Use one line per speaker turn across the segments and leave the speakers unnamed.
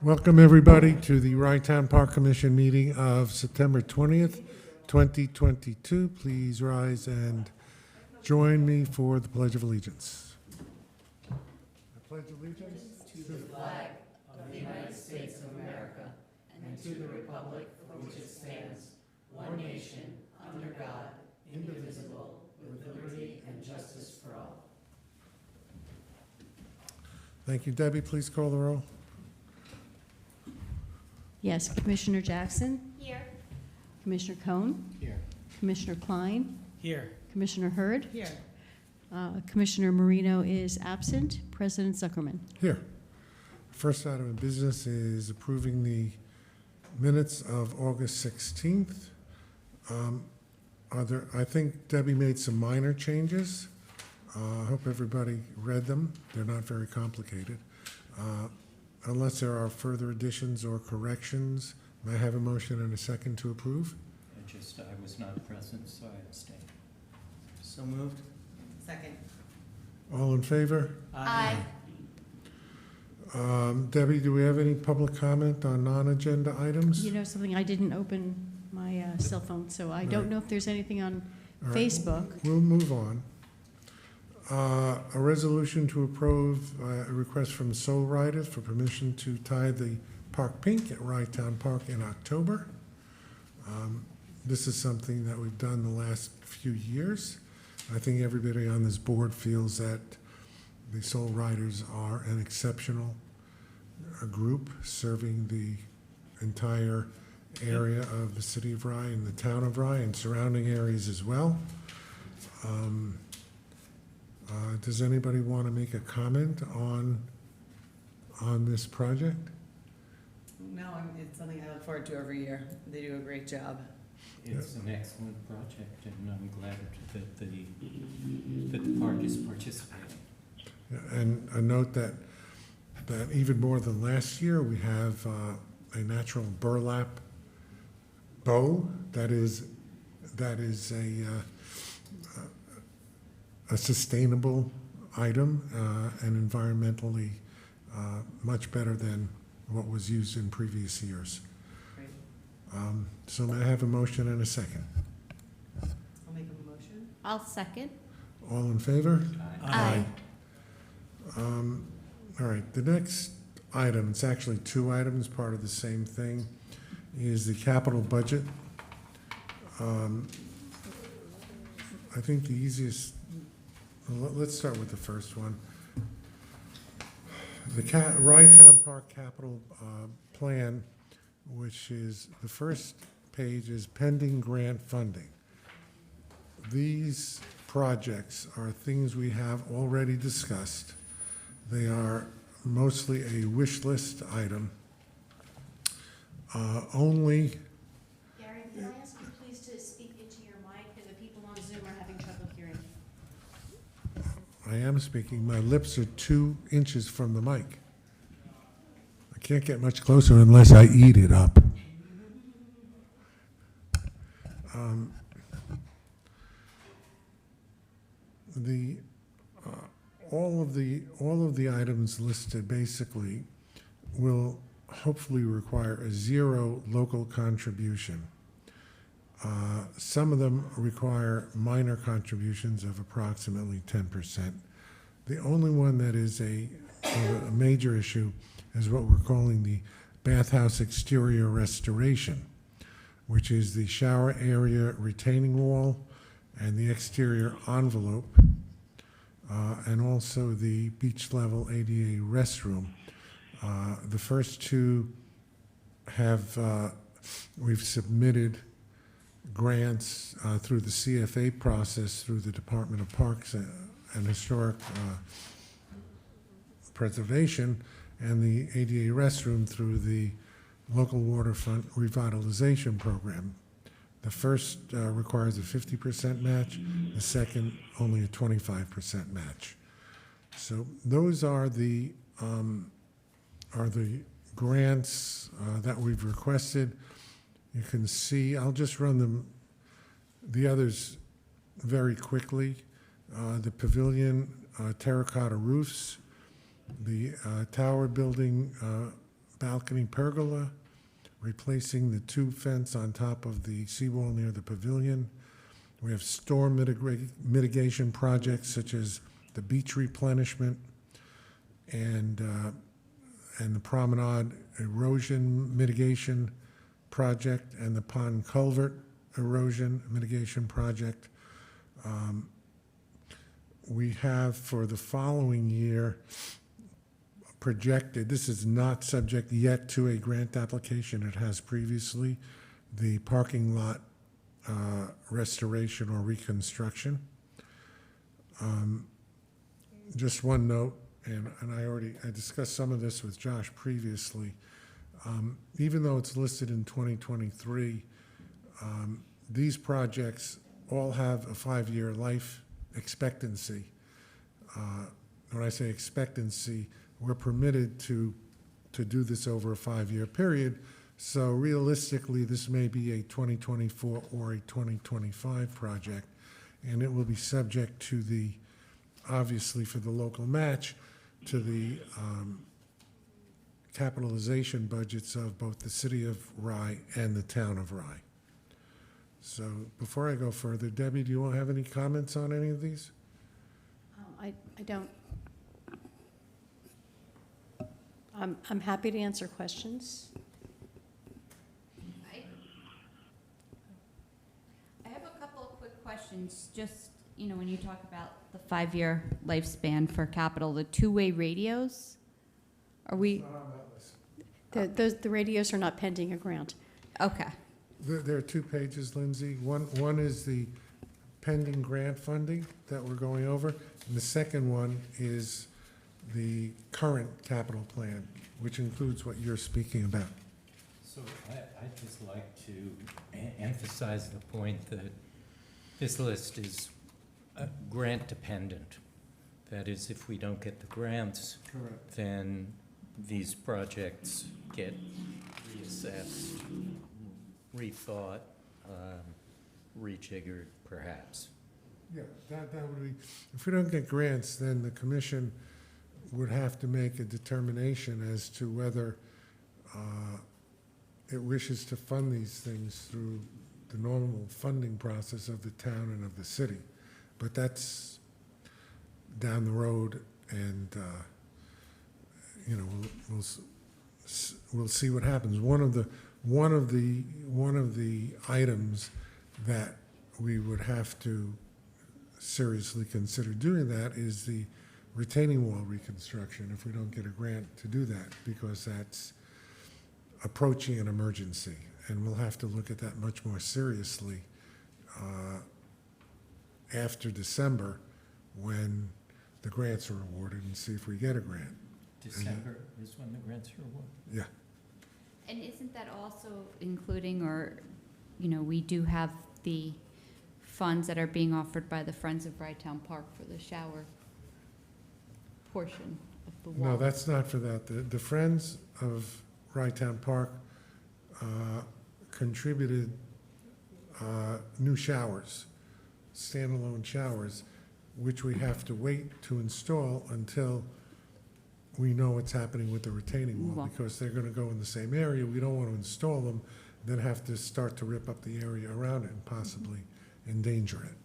Welcome, everybody, to the Ryetown Park Commission meeting of September 20th, 2022. Please rise and join me for the Pledge of Allegiance. I pledge allegiance to the flag
of the United States of America and to the republic for which it stands, one nation, under God, indivisible, with liberty and justice for all.
Thank you. Debbie, please call the roll.
Yes, Commissioner Jackson,
Here.
Commissioner Cohn,
Here.
Commissioner Klein,
Here.
Commissioner Hurd,
Here.
Commissioner Marino is absent, President Zuckerman.
Here. First item of business is approving the minutes of August 16th. I think Debbie made some minor changes. I hope everybody read them. They're not very complicated. Unless there are further additions or corrections, may I have a motion and a second to approve?
I was not present, so I abstain.
So moved. Second.
All in favor?
Aye.
Debbie, do we have any public comment on non-agenda items?
You know something, I didn't open my cell phone, so I don't
Right.
know if there's anything on
All right.
Facebook.
We'll move on. A resolution to approve a request from Ryeders for permission to tie the Park Pink at Ryetown Park in October. This is something that we've done the last few years. I think everybody on this board feels that the Ryeders are an exceptional group serving the entire area of the city of Rye and the town of Rye and surrounding areas as well. Does anybody want to make a comment on this project?
No, it's something I look forward to every year. They do a great job.
It's an excellent project, and I'm glad that the park is participating.
Yeah, and a note that even more than last year, we have a natural burlap bow that is a sustainable item and environmentally much better than what was used in previous years.
Great.
So may I have a motion and a second?
I'll make a motion.
I'll second.
All in favor?
Aye.
All right, the next item, it's actually two items, part of the same thing, is the capital budget. I think the easiest, let's start with the first one. The Ryetown Park Capital Plan, which is, the first page is pending grant funding. These projects are things we have already discussed. They are mostly a wish list item. Only,
Gary, can I ask you please to speak into your mic, because the people on Zoom are having trouble hearing.
I am speaking, my lips are 2 inches from the mic. I can't get much closer unless I eat it up. All of the items listed basically will hopefully require a zero local contribution. Some of them require minor contributions of approximately 10%. The only one that is a major issue is what we're calling the bathhouse exterior restoration, which is the shower area retaining wall and the exterior envelope, and also the beach level ADA restroom. The first two we've submitted grants through the CFA process through the Department of Parks and Historic Preservation, and the ADA restroom through the Local Waterfront Revitalization Program. The first requires a 50% match, the second only a 25% match. So those are the grants that we've requested. You can see, I'll just run the others very quickly. The pavilion, terracotta roofs, the tower building balcony pergola, replacing the tube fence on top of the seawall near the pavilion. We have storm mitigation projects such as the beach replenishment and the promenade erosion mitigation project and the pond culvert erosion mitigation project. We have for the following year projected, this is not subject yet to a grant application, it has previously, the parking lot restoration or reconstruction. Just one note, and I discussed some of this with Josh previously. Even though it's listed in 2023, these projects all have a 5-year life expectancy. When I say expectancy, we're permitted to do this over a 5-year period. So realistically, this may be a 2024 or a 2025 project, and it will be subject to the, obviously for the local match, to the capitalization budgets of both the city of Rye and the town of Rye. So before I go further, Debbie, do you want to have any comments on any of these?
I don't. I'm happy to answer questions.
I have a couple of quick questions. Just, when you talk about the 5-year lifespan for capital, the two-way radios, are we,
The radios are not pending a grant.
okay.
There are 2 pages, Lindsay. One is the pending grant funding that we're going over, and the second one is the current capital plan, which includes what you're speaking about.
So I'd just like to emphasize the point that this list is grant dependent. That is, if we don't get the grants,
Correct.
then these projects get reassessed, rethought, rejiggered perhaps.
Yeah, that would be, if we don't get grants, then the commission would have to make a determination as to whether it wishes to fund these things through the normal funding process of the town and of the city. But that's down the road, and we'll see what happens. One of the items that we would have to seriously consider doing that is the retaining wall reconstruction if we don't get a grant to do that, because that's approaching an emergency, and we'll have to look at that much more seriously after December when the grants are awarded and see if we get a grant.
December is when the grants are awarded.
Yeah.
And isn't that also including, or, we do have the funds that are being offered by the Friends of Ryetown Park for the shower portion of the wall?
No, that's not for that. The Friends of Ryetown Park contributed new showers, standalone showers, which we have to wait to install until we know what's happening with the retaining wall, because they're going to go in the same area. We don't want to install them, then have to start to rip up the area around it and possibly endanger it.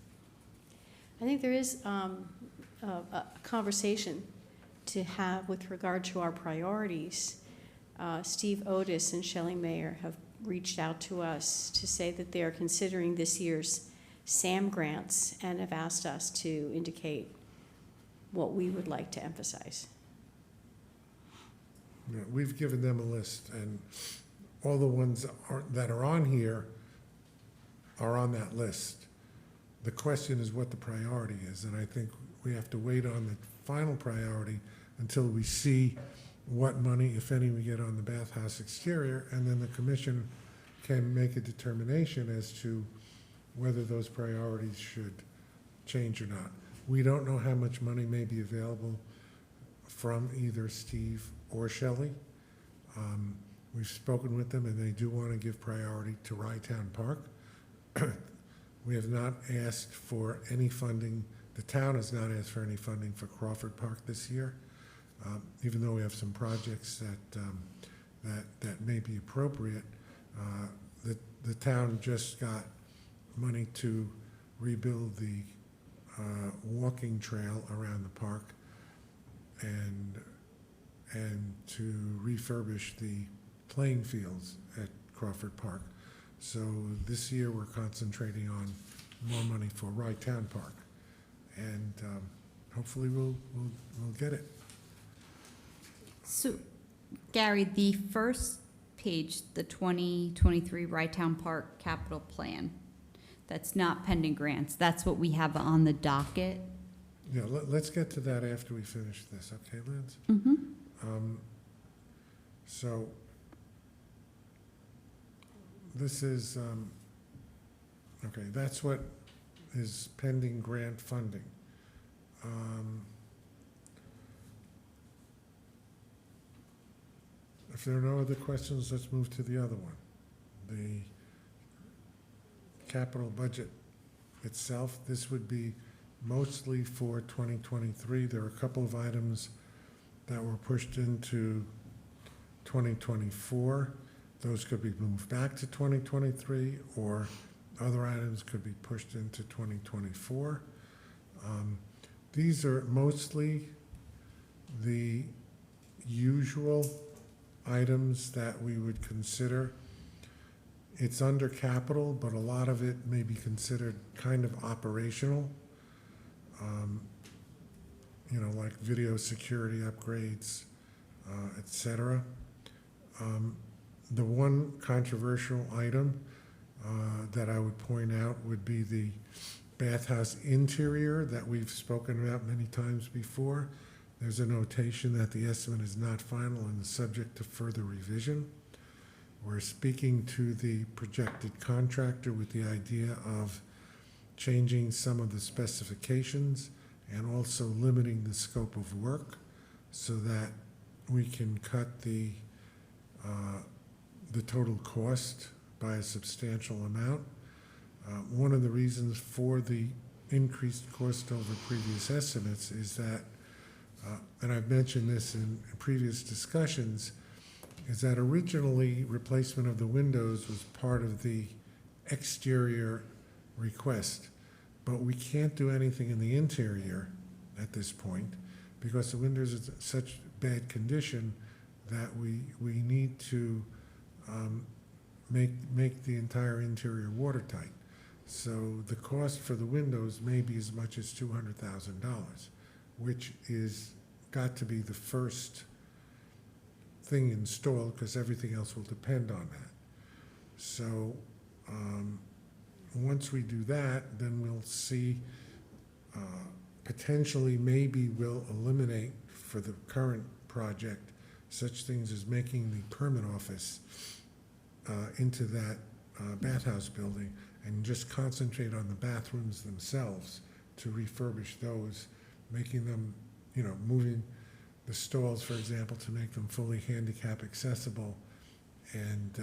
I think there is a conversation to have with regard to our priorities. Steve Otis and Shelley Mayer have reached out to us to say that they are considering this year's SAM grants and have asked us to indicate what we would like to emphasize.
Yeah, we've given them a list, and all the ones that are on here are on that list. The question is what the priority is, and I think we have to wait on the final priority until we see what money, if any, we get on the bathhouse exterior, and then the commission can make a determination as to whether those priorities should change or not. We don't know how much money may be available from either Steve or Shelley. We've spoken with them, and they do want to give priority to Ryetown Park. We have not asked for any funding. The town has not asked for any funding for Crawford Park this year, even though we have some projects that that may be appropriate. The town just got money to rebuild the walking trail around the park and to refurbish the playing fields at Crawford Park. So this year, we're concentrating on more money for Rytown Park, and hopefully we'll get it.
So, Gary, the first page, the 2023 Rytown Park Capital Plan, that's not pending grants. That's what we have on the docket.
Yeah, let's get to that after we finish this, okay, Linz?
Mm-hmm.
So this is, okay, that's what is pending grant funding. If there are no other questions, let's move to the other one. The capital budget itself, this would be mostly for 2023. There are a couple of items that were pushed into 2024. Those could be moved back to 2023, or other items could be pushed into 2024. These are mostly the usual items that we would consider. It's under capital, but a lot of it may be considered kind of operational. You know, like video security upgrades, et cetera. The one controversial item that I would point out would be the bathhouse interior that we've spoken about many times before. There's a notation that the estimate is not final and is subject to further revision. We're speaking to the projected contractor with the idea of changing some of the specifications and also limiting the scope of work so that we can cut the total cost by a substantial amount. One of the reasons for the increased cost over previous estimates is that, and I've mentioned this in previous discussions, is that originally replacement of the windows was part of the exterior request, but we can't do anything in the interior at this point because the windows are in such bad condition that we need to make the entire interior watertight. So the cost for the windows may be as much as $200,000, which is got to be the first thing installed because everything else will depend on that. So once we do that, then we'll see potentially maybe we'll eliminate for the current project such things as making the permit office into that bathhouse building and just concentrate on the bathrooms themselves to refurbish those, making them, you know, moving the stalls, for example, to make them fully handicap accessible, and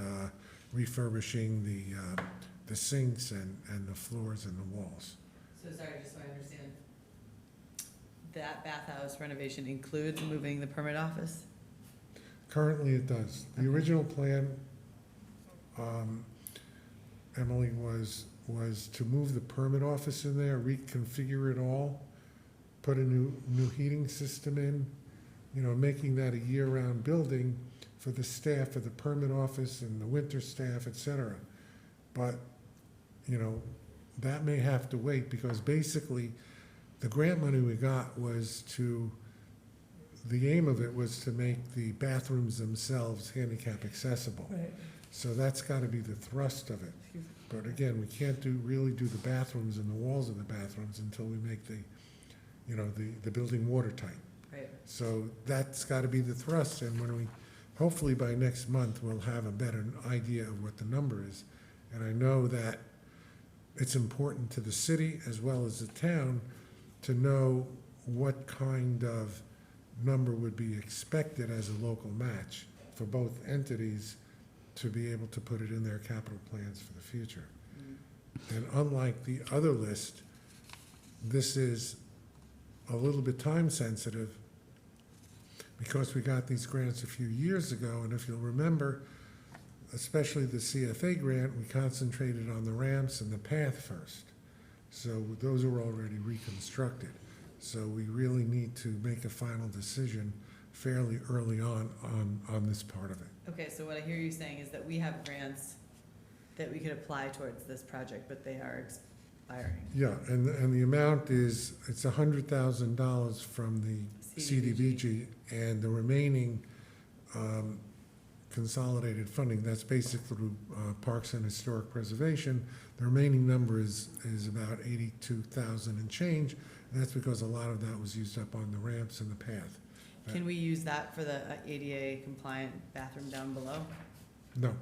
refurbishing the sinks and the floors and the walls.
So sorry, just so I understand, that bathhouse renovation includes moving the permit office?
Currently, it does. The original plan, Emily, was to move the permit office in there, reconfigure it all, put a new heating system in, you know, making that a year-round building for the staff of the permit office and the winter staff, et cetera. But, you know, that may have to wait because basically the grant money we got was the aim of it was to make the bathrooms themselves handicap accessible.
Right.
So that's got to be the thrust of it. But again, we can't really do the bathrooms and the walls of the bathrooms until we make the building watertight.
Right.
So that's got to be the thrust, and when hopefully by next month, we'll have a better idea of what the number is. And I know that it's important to the city as well as the town to know what kind of number would be expected as a local match for both entities to be able to put it in their capital plans for the future. And unlike the other list, this is a little bit time sensitive because we got these grants a few years ago, and if you'll remember, especially the CFA grant, we concentrated on the ramps and the path first. So those are already reconstructed. So we really need to make a final decision fairly early on this part of it.
Okay, so what I hear you saying is that we have grants that we could apply towards this project, but they are expiring.
Yeah, and the amount is, it's $100,000 from the CDBG, and the remaining consolidated funding, that's basically through Parks and Historic Preservation. The remaining number is about 82,000 and change, and that's because a lot of that was used up on the ramps and the path.
Can we use that for the ADA compliant bathroom down below?
No,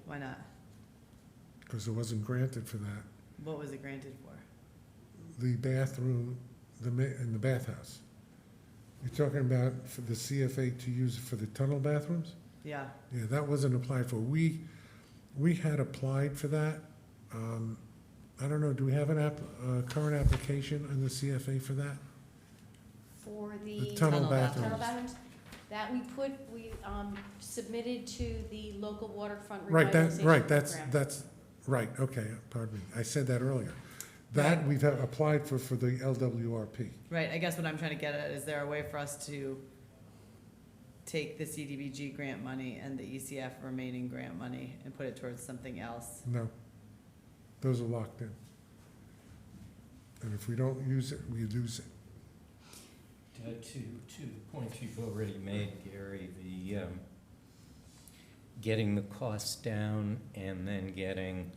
Why not?
because it wasn't granted for that.
What was it granted for?
The bathroom, in the bathhouse. You're talking about for the CFA to use for the tunnel bathrooms?
Yeah,
Yeah, that wasn't applied for. We had applied for that. I don't know, do we have a current application on the CFA for that?
For
The
the
tunnel
Tunnel
bathrooms.
tunnel bathrooms, that we submitted to the local waterfront
Right,
revitalization
right,
program.
that's, right, okay, pardon me. I said that earlier. That we've applied for the LWRP.
right, I guess what I'm trying to get at, is there a way for us to take the CDBG grant money and the ECF remaining grant money and put it towards something else?
No, those are locked in. And if we don't use it, we lose it.
To the point you've already made, Gary, the getting the costs down and then getting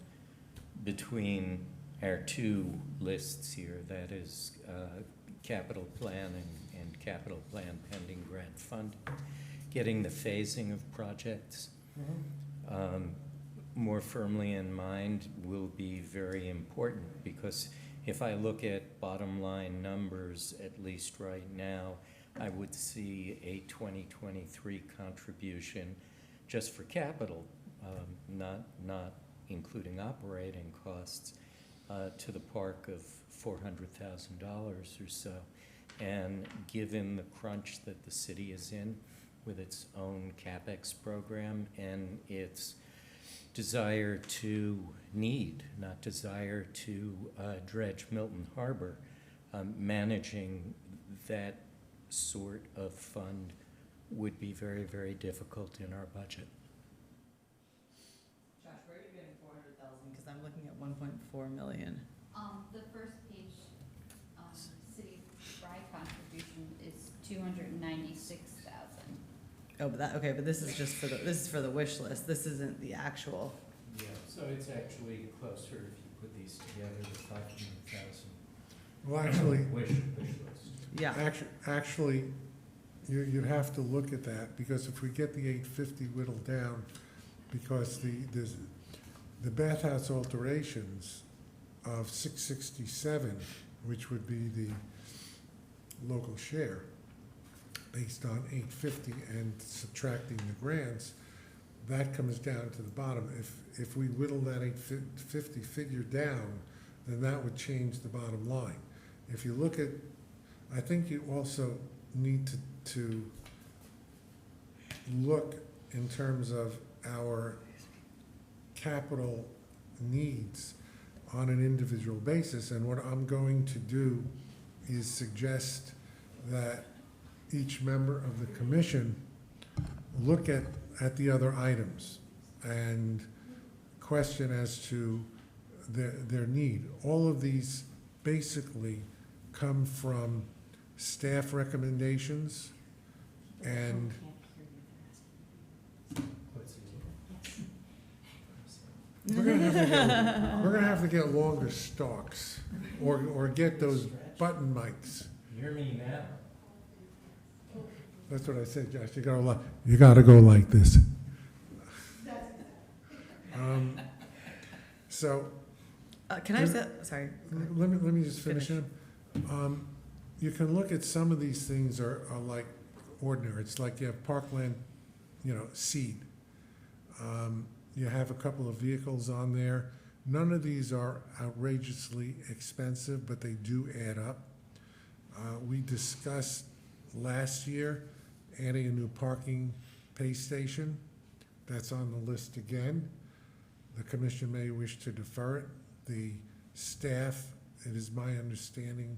between our two lists here, that is capital plan and capital plan pending grant fund, getting the phasing of projects more firmly in mind will be very important, because if I look at bottom line numbers, at least right now, I would see a 2023 contribution just for capital, not including operating costs, to the park of $400,000 or so. And given the crunch that the city is in with its own CapEx program and its desire to not desire to dredge Milton Harbor, managing that sort of fund would be very, very difficult in our budget.
Josh, where are you getting 400,000? Because I'm looking at 1.4 million.
The first page, city ride contribution is 296,000.
Oh, but but this is just this is for the wish list. This isn't the actual.
Yeah, so it's actually closer if you put these together to 500,000.
Well, actually,
Wish list.
Yeah.
Actually, you'd have to look at that, because if we get the 850 whittled down, because the bathhouse alterations of 667, which would be the local share, based on 850 and subtracting the grants, that comes down to the bottom. If we whittle that 850 figure down, then that would change the bottom line. If you look at, I think you also need to look in terms of our capital needs on an individual basis, and what I'm going to do is suggest that each member of the commission look at the other items and question as to their need. All of these basically come from staff recommendations, and we're gonna have to get longer stalks, or get those button mics.
Hear me now.
That's what I said, Josh. You gotta go like this. So
Can I say, sorry.
let me just finish up. You can look at some of these things are like ordinary. It's like you have parkland, seed. You have a couple of vehicles on there. None of these are outrageously expensive, but they do add up. We discussed last year, adding a new parking pay station. That's on the list again. The commission may wish to defer it. The staff, it is my understanding,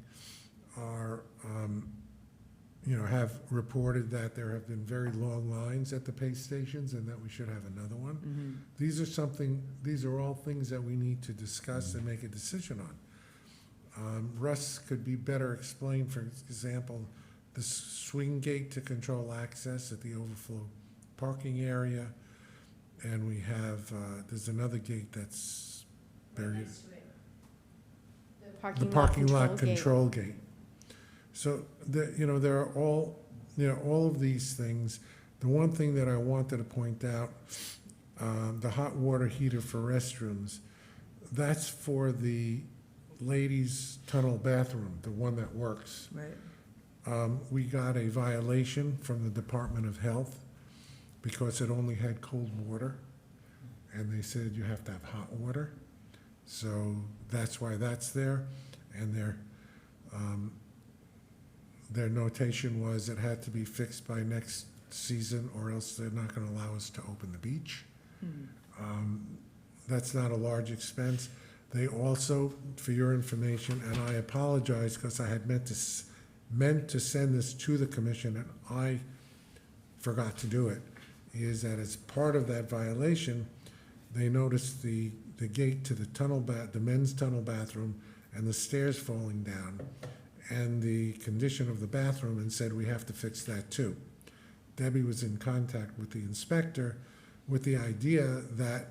are, have reported that there have been very long lines at the pay stations and that we should have another one. These are all things that we need to discuss and make a decision on. Russ could be better explained, for example, the swing gate to control access at the overflow parking area. And we have, there's another gate that's buried. The parking lot control gate. So, there are all of these things. The one thing that I wanted to point out, the hot water heater for restrooms, that's for the ladies' tunnel bathroom, the one that works.
Right.
We got a violation from the Department of Health because it only had cold water, and they said you have to have hot water. So that's why that's there, and their notation was it had to be fixed by next season, or else they're not going to allow us to open the beach. That's not a large expense. They also, for your information, and I apologize because I had meant to send this to the commission and I forgot to do it, is that as part of that violation, they noticed the gate to the men's tunnel bathroom and the stairs falling down and the condition of the bathroom, and said we have to fix that too. Debbie was in contact with the inspector with the idea that,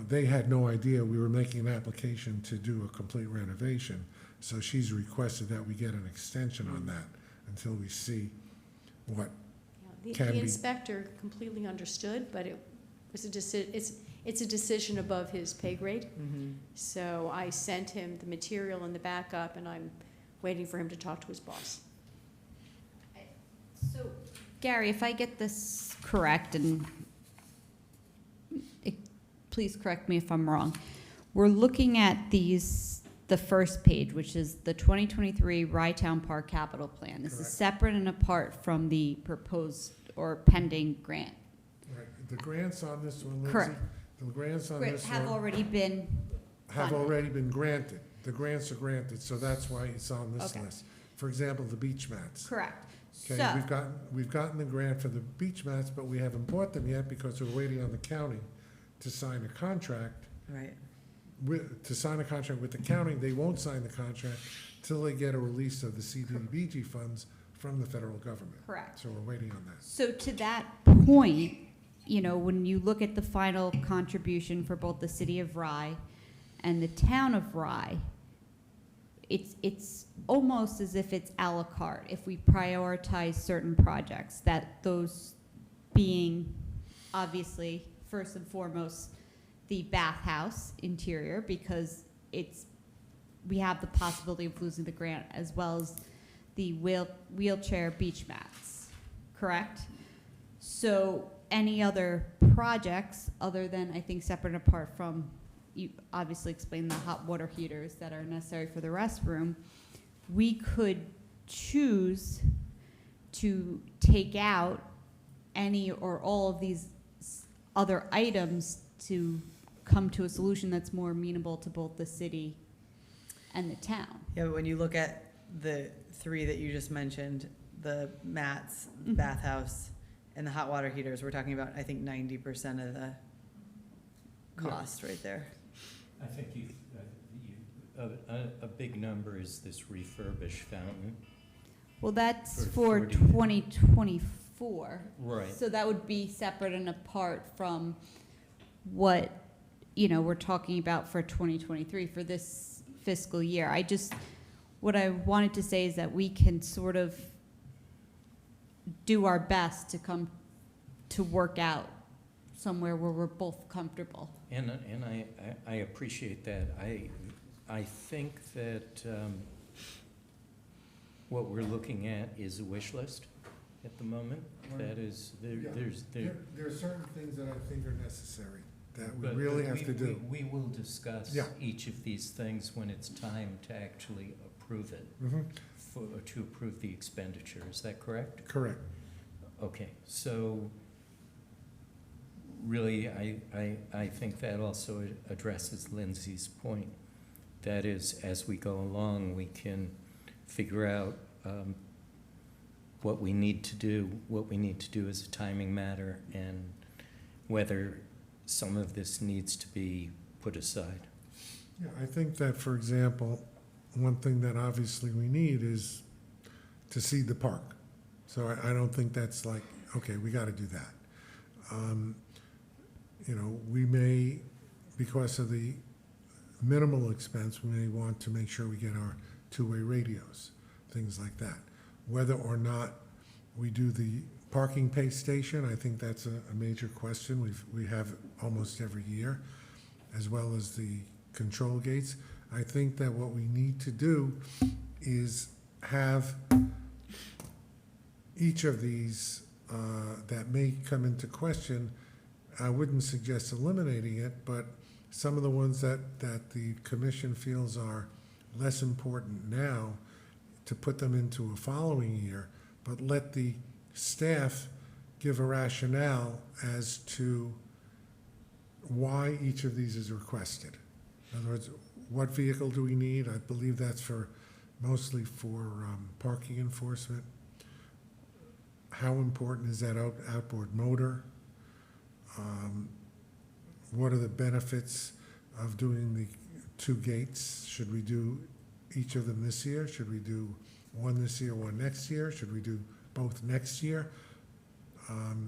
they had no idea we were making an application to do a complete renovation. So she's requested that we get an extension on that until we see what can
The
be.
inspector completely understood, but it was it's a decision above his pay grade. So I sent him the material and the backup, and I'm waiting for him to talk to his boss.
So, Gary, if I get this correct, and please correct me if I'm wrong, we're looking at the first page, which is the 2023 Ryetown Park Capital Plan. This is
Correct.
separate and apart from the proposed or pending grant.
Right. The grants on this one, Lindsay.
Correct.
The grants on this
Have
one
already been
have
funded.
already been granted. The grants are granted, so that's why it's on this
Okay.
list. For example, the beach mats.
correct.
Okay,
So,
we've gotten the grant for the beach mats, but we haven't bought them yet because we're waiting on the county to sign a contract.
Right.
To sign a contract with the county. They won't sign the contract till they get a release of the CDBG funds from the federal government.
correct.
So we're waiting on that.
So to that point, when you look at the final contribution for both the city of Rye and the town of Rye, it's almost as if it's a la carte. If we prioritize certain projects, that those being obviously first and foremost the bathhouse interior, because we have the possibility of losing the grant, as well as the wheelchair beach mats, correct? So any other projects other than, I think, separate and apart from, you obviously explained the hot water heaters that are necessary for the restroom, we could choose to take out any or all of these other items to come to a solution that's more amenable to both the city and the town.
Yeah, but when you look at the three that you just mentioned, the mats, bathhouse, and the hot water heaters, we're talking about, I think, 90% of the cost right there.
I think a big number is this refurbished fountain.
Well, that's
For
for
40.
2024.
Right.
So that would be separate and apart from what, we're talking about for 2023, for this fiscal year. What I wanted to say is that we can sort of do our best to come to work out somewhere where we're both comfortable.
And I appreciate that. I think that what we're looking at is a wish list at the moment. That is,
There are certain things that I think are necessary that we
but
really have to do.
We will discuss
Yeah.
each of these things when it's time to actually approve it,
Mhm.
to approve the expenditure. Is that correct?
Correct.
Okay, so really, I think that also addresses Lindsay's point. That is, as we go along, we can figure out what we need to do as a timing matter, and whether some of this needs to be put aside.
Yeah, I think that, for example, one thing that obviously we need is to seed the park. So I don't think that's like, okay, we got to do that. You know, we may, because of the minimal expense, we may want to make sure we get our two-way radios, things like that. Whether or not we do the parking pay station, I think that's a major question. We have it almost every year, as well as the control gates. I think that what we need to do is have each of these that may come into question. I wouldn't suggest eliminating it, but some of the ones that the commission feels are less important now, to put them into a following year, but let the staff give a rationale as to why each of these is requested. In other words, what vehicle do we need? I believe that's mostly for parking enforcement. How important is that outboard motor? What are the benefits of doing the two gates? Should we do each of them this year? Should we do one this year, one next year? Should we do both next year?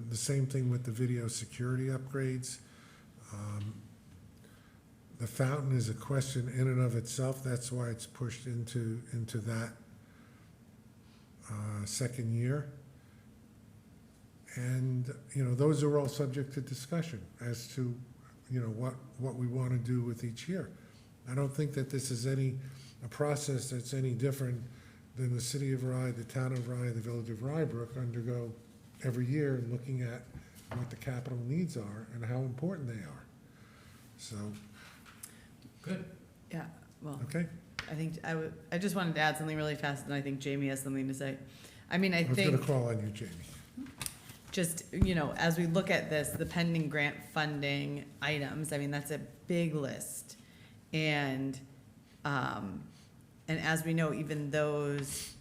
The same thing with the video security upgrades. The fountain is a question in and of itself. That's why it's pushed into that second year. And, you know, those are all subject to discussion as to, you know, what we want to do with each year. I don't think that this is a process that's any different than the city of Rye, the town of Rye, the village of Rybrook undergo every year in looking at what the capital needs are and how important they are. So,
Good.
Yeah, well,
okay.
I think I just wanted to add something really fast, and I think Jamie has something to say. I mean, I
I was going
think
to call on you, Jamie.
just, you know, as we look at this, the pending grant funding items, I mean, that's a big list. And as we know, even those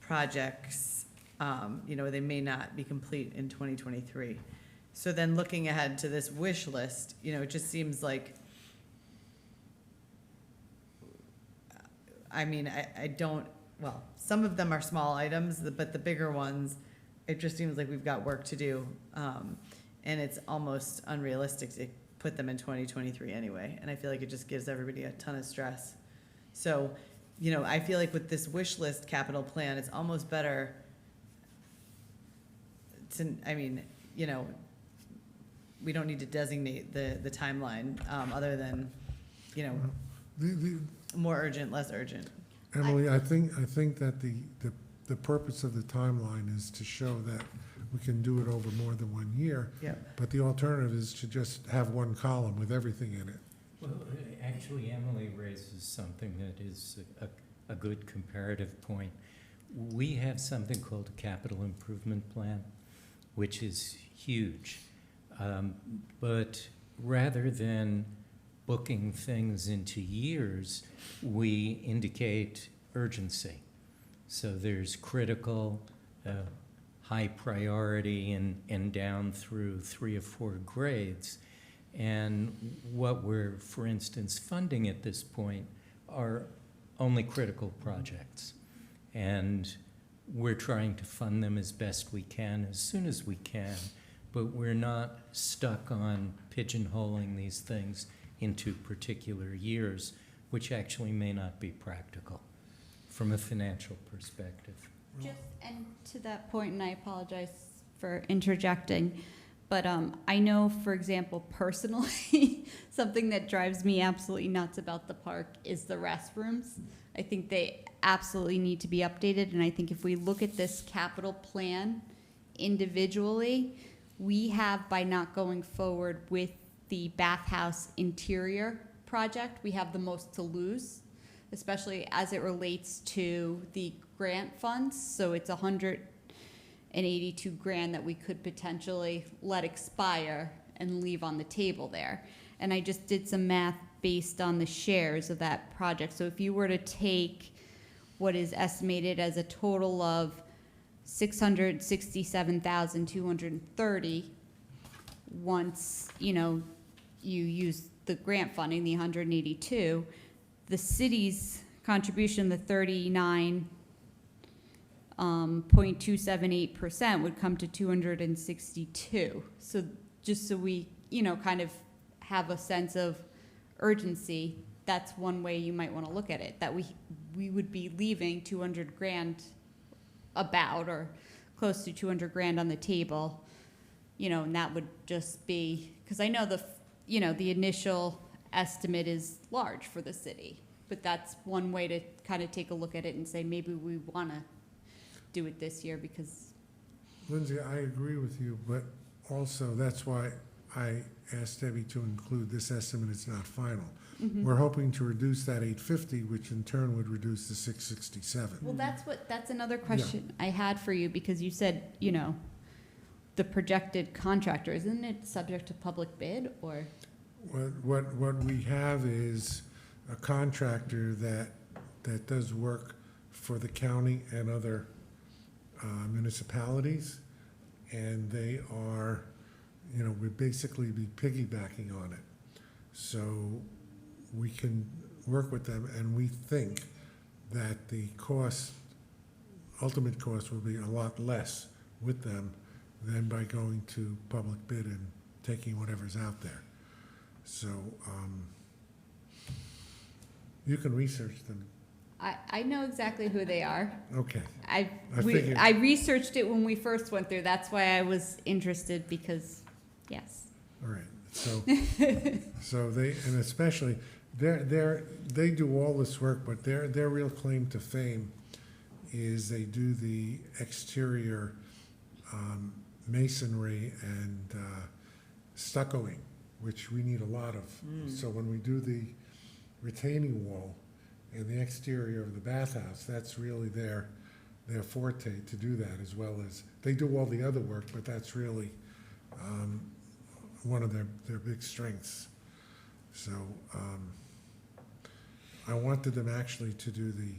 projects, you know, they may not be complete in 2023. So then looking ahead to this wish list, you know, it just seems like, I mean, I don't, well, some of them are small items, but the bigger ones, it just seems like we've got work to do. And it's almost unrealistic to put them in 2023 anyway. And I feel like it just gives everybody a ton of stress. So, you know, I feel like with this wish list capital plan, it's almost better to, I mean, you know, we don't need to designate the timeline, other than, you know, more urgent, less urgent.
Emily, I think that the purpose of the timeline is to show that we can do it over more than 1 year.
Yeah.
But the alternative is to just have one column with everything in it.
Well, actually, Emily raises something that is a good comparative point. We have something called a capital improvement plan, which is huge. But rather than booking things into years, we indicate urgency. So there's critical, high priority, and down through 3 or 4 grades. And what we're, for instance, funding at this point are only critical projects. And we're trying to fund them as best we can, as soon as we can, but we're not stuck on pigeonholing these things into particular years, which actually may not be practical from a financial perspective.
Just, and to that point, and I apologize for interjecting, but I know, for example, personally, something that drives me absolutely nuts about the park is the restrooms. I think they absolutely need to be updated, and I think if we look at this capital plan individually, we have, by not going forward with the bathhouse interior project, we have the most to lose, especially as it relates to the grant funds. So it's an 82 grand that we could potentially let expire and leave on the table there. And I just did some math based on the shares of that project. So if you were to take what is estimated as a total of 667,230, once, you use the grant funding, the 182, the city's contribution, the 39.278% would come to 262. So just so we, kind of have a sense of urgency, that's one way you might want to look at it, that we would be leaving 200 grand about, or close to 200 grand on the table, and that would just be, because I know the initial estimate is large for the city, but that's one way to kind of take a look at it and say, maybe we want to do it this year because.
Lindsay, I agree with you, but also that's why I asked Debbie to include this estimate. It's not final.
Mhm.
We're hoping to reduce that 850, which in turn would reduce the 667.
Well, that's another question I had for you, because you said, the projected contractor, isn't it subject to public bid, or?
What we have is a contractor that does work for the county and other municipalities, and they are, we'd basically be piggybacking on it. So we can work with them, and we think that the ultimate cost will be a lot less with them than by going to public bid and taking whatever's out there. So you can research them.
I know exactly who they are.
Okay.
I
figured.
researched it when we first went through. That's why I was interested, because, yes.
All right. So they, and especially they do all this work, but their real claim to fame is they do the exterior masonry and stuccoing, which we need a lot of. So when we do the retaining wall and the exterior of the bathhouse, that's really their forte to do that, as well as they do all the other work, but that's really one of their big strengths. So I wanted them actually to do the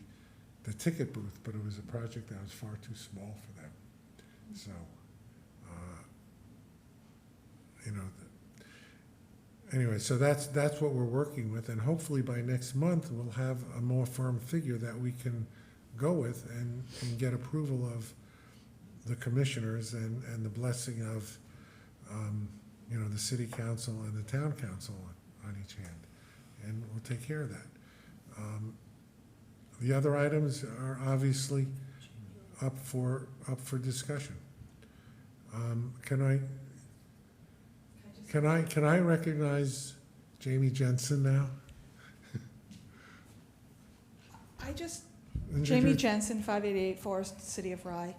ticket booth, but it was a project that was far too small for them. So, anyway, so that's what we're working with, and hopefully by next month we'll have a more firm figure that we can go with and get approval of the commissioners and the blessing of the city council and the town council on each hand, and we'll take care of that. The other items are obviously up for discussion. Can I recognize Jamie Jensen now?
Jamie Jensen, 588 Forest, City of Rye.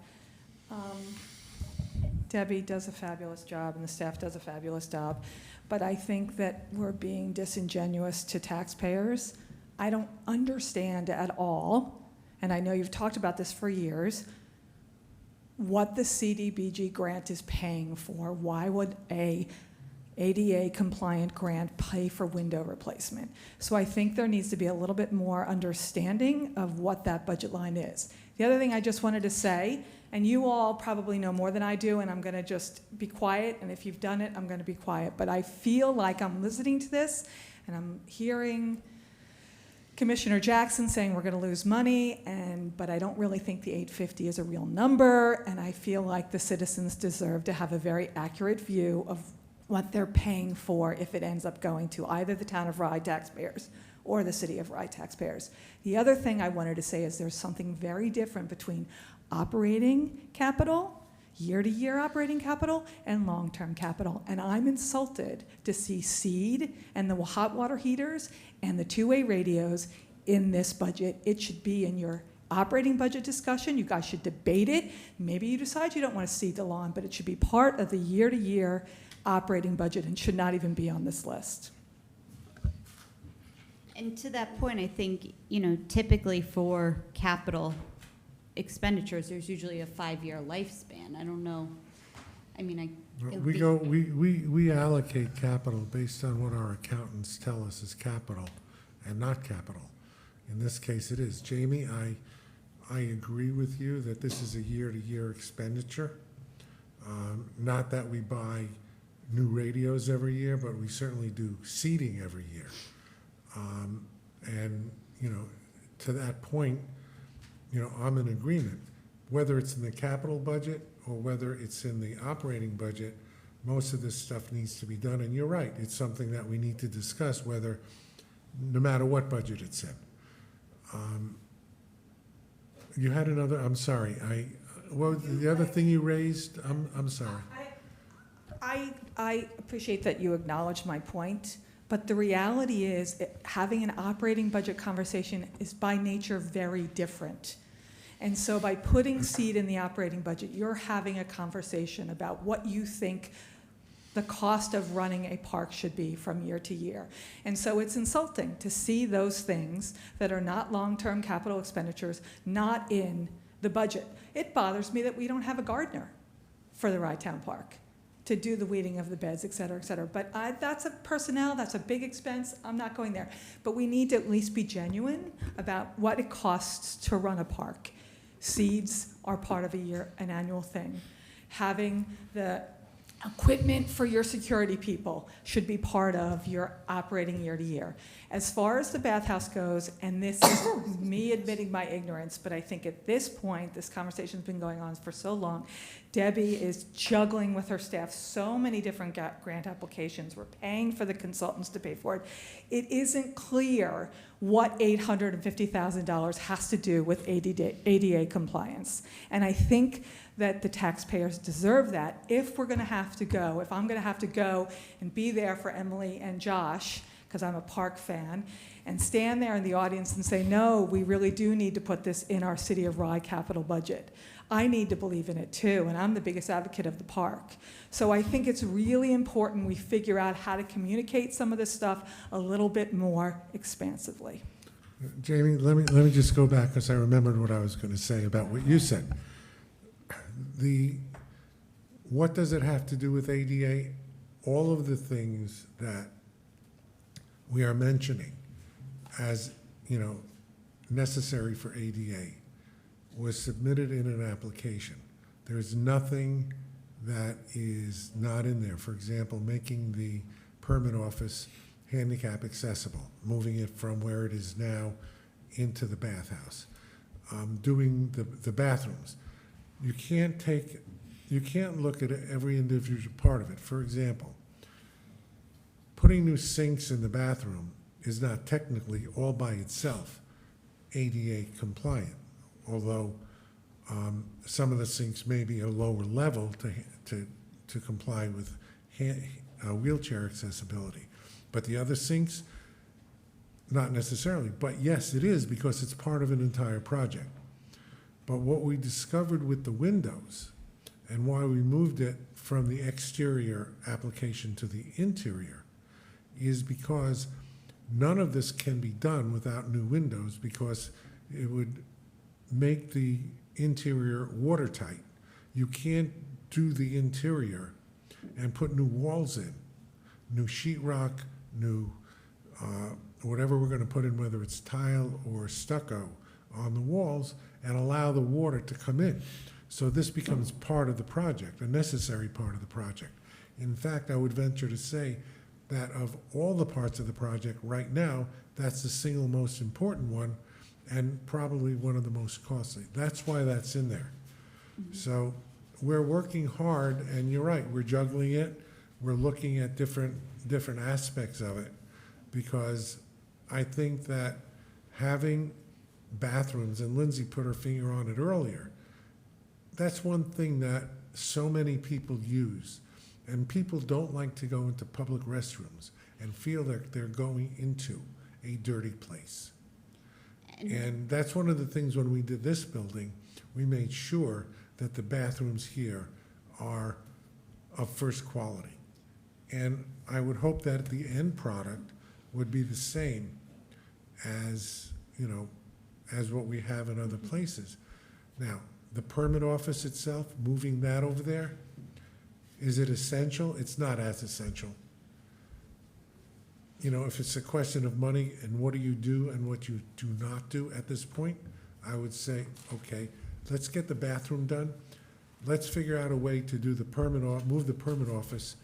Debbie does a fabulous job, and the staff does a fabulous job, but I think that we're being disingenuous to taxpayers. I don't understand at all, and I know you've talked about this for years, what the CDBG grant is paying for. Why would a ADA compliant grant pay for window replacement? So I think there needs to be a little bit more understanding of what that budget line is. The other thing I just wanted to say, and you all probably know more than I do, and I'm going to just be quiet, and if you've done it, I'm going to be quiet, but I feel like I'm listening to this, and I'm hearing Commissioner Jackson saying we're going to lose money, but I don't really think the 850 is a real number, and I feel like the citizens deserve to have a very accurate view of what they're paying for if it ends up going to either the town of Rye taxpayers or the city of Rye taxpayers. The other thing I wanted to say is there's something very different between operating capital, year-to-year operating capital, and long-term capital. And I'm insulted to see seed and the hot water heaters and the two-way radios in this budget. It should be in your operating budget discussion. You guys should debate it. Maybe you decide you don't want to seed the lawn, but it should be part of the year-to-year operating budget and should not even be on this list.
And to that point, I think, typically for capital expenditures, there's usually a 5-year lifespan. I don't know. I mean, it would
We allocate capital based on what our accountants tell us is capital and not capital. In this case, it is. Jamie, I agree with you that this is a year-to-year expenditure. Not that we buy new radios every year, but we certainly do seating every year. And, you know, to that point, you know, I'm in agreement. Whether it's in the capital budget or whether it's in the operating budget, most of this stuff needs to be done. And you're right, it's something that we need to discuss, whether, no matter what budget it's in. You had another, I'm sorry, what was the other thing you raised? I'm sorry.
I appreciate that you acknowledge my point, but the reality is having an operating budget conversation is by nature very different. And so by putting seed in the operating budget, you're having a conversation about what you think the cost of running a park should be from year to year. And so it's insulting to see those things that are not long-term capital expenditures not in the budget. It bothers me that we don't have a gardener for the Ryetown Park to do the weeding of the beds, et cetera, et cetera. But that's a personnel, that's a big expense, I'm not going there. But we need to at least be genuine about what it costs to run a park. Seeds are part of an annual thing. Having the equipment for your security people should be part of your operating year to year. As far as the bathhouse goes, and this is me admitting my ignorance, but I think at this point, this conversation's been going on for so long, Debbie is juggling with her staff so many different grant applications. We're paying for the consultants to pay for it. It isn't clear what $850,000 has to do with ADA compliance. And I think that the taxpayers deserve that if we're going to have to go, if I'm going to have to go and be there for Emily and Josh, because I'm a park fan, and stand there in the audience and say, no, we really do need to put this in our City of Rye capital budget. I need to believe in it too, and I'm the biggest advocate of the park. So I think it's really important we figure out how to communicate some of this stuff a little bit more expansively.
Jamie, let me just go back because I remembered what I was going to say about what you said. What does it have to do with ADA? All of the things that we are mentioning as, you know, necessary for ADA was submitted in an application. There's nothing that is not in there. For example, making the permit office handicap accessible, moving it from where it is now into the bathhouse, doing the bathrooms. You can't look at every individual part of it. For example, putting new sinks in the bathroom is not technically all by itself ADA compliant, although some of the sinks may be a lower level to comply with wheelchair accessibility. But the other sinks, not necessarily. But yes, it is, because it's part of an entire project. But what we discovered with the windows and why we moved it from the exterior application to the interior is because none of this can be done without new windows, because it would make the interior watertight. You can't do the interior and put new walls in, new sheetrock, new whatever we're going to put in, whether it's tile or stucco on the walls, and allow the water to come in. So this becomes part of the project, a necessary part of the project. In fact, I would venture to say that of all the parts of the project right now, that's the single most important one and probably one of the most costly. That's why that's in there. So we're working hard, and you're right, we're juggling it. We're looking at different aspects of it, because I think that having bathrooms, and Lindsay put her finger on it earlier, that's one thing that so many people use. And people don't like to go into public restrooms and feel that they're going into a dirty place. And that's one of the things when we did this building, we made sure that the bathrooms here are of first quality. And I would hope that the end product would be the same as, you know, as what we have in other places. Now, the permit office itself, moving that over there, is it essential? It's not as essential. You know, if it's a question of money and what do you do and what you do not do at this point, I would say, okay, let's get the bathroom done. Let's figure out a way to do the move the permit office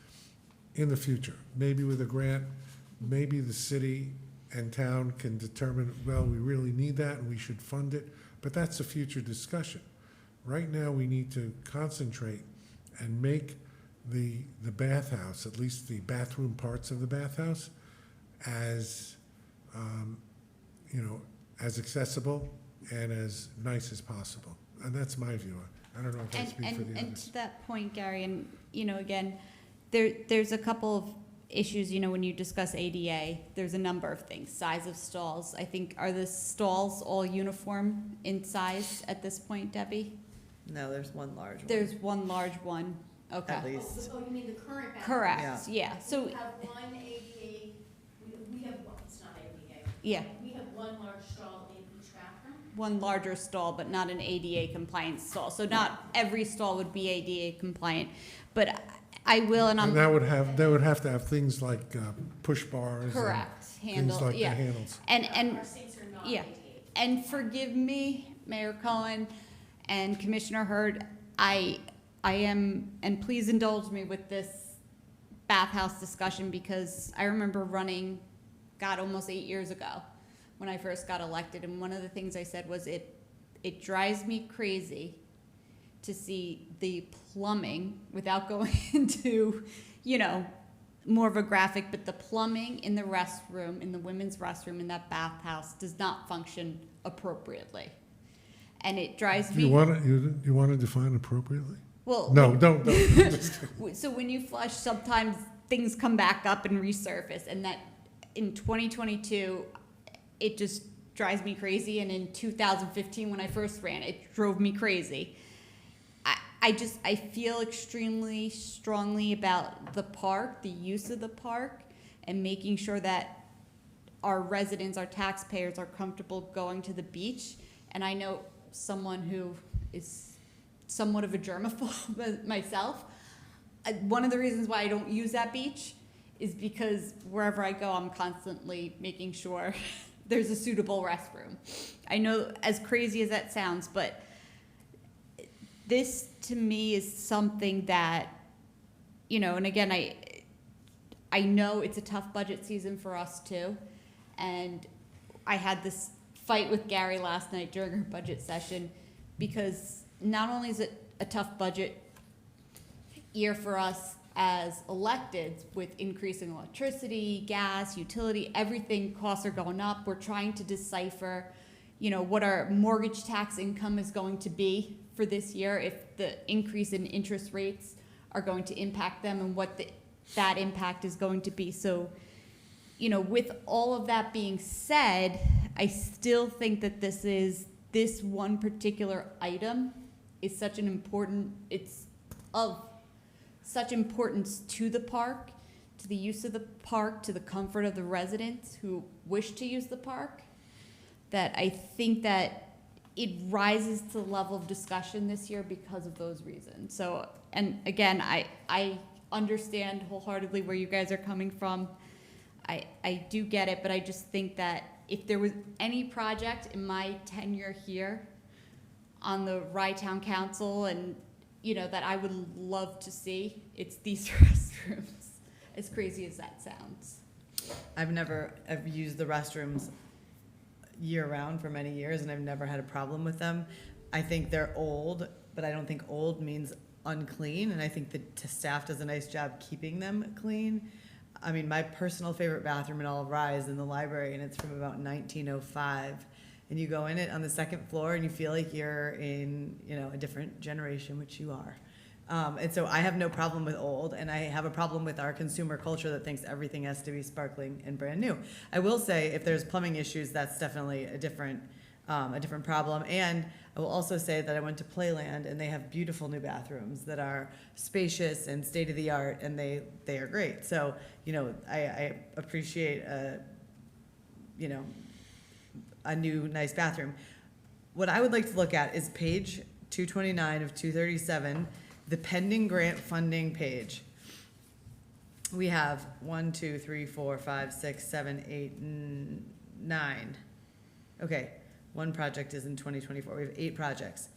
in the future. Maybe with a grant, maybe the city and town can determine, well, we really need that and we should fund it, but that's a future discussion. Right now, we need to concentrate and make the bathhouse, at least the bathroom parts of the bathhouse, as, as accessible and as nice as possible. And that's my view. I don't know if I speak for the
And
others.
to that point, Gary, and, again, there's a couple of issues, when you discuss ADA, there's a number of things. Size of stalls, I think, are the stalls all uniform in size at this point, Debbie?
No, there's one large one.
There's one large one, okay.
At least.
Oh, you mean the current bathroom?
Correct, yeah, so,
We have one ADA, we have, well, it's not ADA.
yeah,
We have one large stall in each bathroom.
one larger stall, but not an ADA compliant stall. So not every stall would be ADA compliant, but I will, and
And
I'm,
they would have to have things like push bars. and
correct,
Things
handle,
like the
yeah.
handles.
And
Our sinks are not
yeah.
ADA.
And forgive me, Mayor Cohen and Commissioner Hurd, I am, and please indulge me with this bathhouse discussion, because I remember running, God, almost 8 years ago when I first got elected, and one of the things I said was it drives me crazy to see the plumbing, without going into, more of a graphic, but the plumbing in the restroom, in the women's restroom, in that bathhouse does not function appropriately. And it drives me.
You want to define appropriately?
Well,
No, don't.
so when you flush, sometimes things come back up and resurface, and that in 2022, it just drives me crazy. And in 2015, when I first ran, it drove me crazy. I feel extremely strongly about the park, the use of the park, and making sure that our residents, our taxpayers, are comfortable going to the beach. And I know someone who is somewhat of a germaphobe myself. One of the reasons why I don't use that beach is because wherever I go, I'm constantly making sure there's a suitable restroom. I know, as crazy as that sounds, but this to me is something that, and again, I know it's a tough budget season for us too. And I had this fight with Gary last night during our budget session, because not only is it a tough budget year for us as electeds, with increasing electricity, gas, utility, everything, costs are going up. We're trying to decipher, what our mortgage tax income is going to be for this year, if the increase in interest rates are going to impact them, and what that impact is going to be. So, with all of that being said, I still think that this one particular item is such an important, it's of such importance to the park, to the use of the park, to the comfort of the residents who wish to use the park, that I think that it rises to the level of discussion this year because of those reasons. So, and again, I understand wholeheartedly where you guys are coming from. I do get it, but I just think that if there was any project in my tenure here on the Ryetown Council, and that I would love to see, it's these restrooms, as crazy as that sounds.
I've used the restrooms year-round for many years, and I've never had a problem with them. I think they're old, but I don't think old means unclean, and I think the staff does a nice job keeping them clean. I mean, my personal favorite bathroom in all of Rye is in the library, and it's from about 1905. And you go in it on the second floor, and you feel like you're in, a different generation, which you are. And so I have no problem with old, and I have a problem with our consumer culture that thinks everything has to be sparkling and brand new. I will say, if there's plumbing issues, that's definitely a different problem. And I will also say that I went to Playland, and they have beautiful new bathrooms that are spacious and state of the art, and they are great. So, I appreciate a new nice bathroom. what I would like to look at is page 229 of 237, the pending grant funding page. We have 1, 2, 3, 4, 5, 6, 7, 8, 9. Okay, one project is in 2024. We have 8 projects.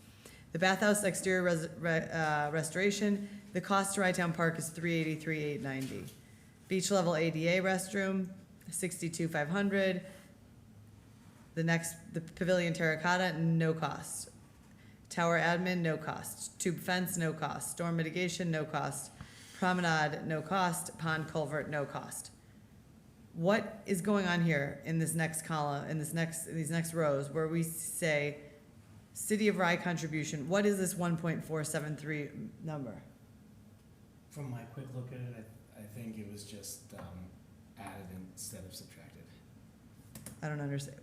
The bathhouse exterior restoration, the cost to Ryetown Park is $383,890. Beach level ADA restroom, $62,500. The pavilion terracotta, no cost. Tower admin, no cost. Tube fence, no cost. Storm mitigation, no cost. Promenade, no cost. Pond culvert, no cost. What is going on here in this next column, in these next rows, where we say City of Rye contribution? What is this 1.473 number?
From my quick look at it, I think it was just added instead of subtracted.
I don't understand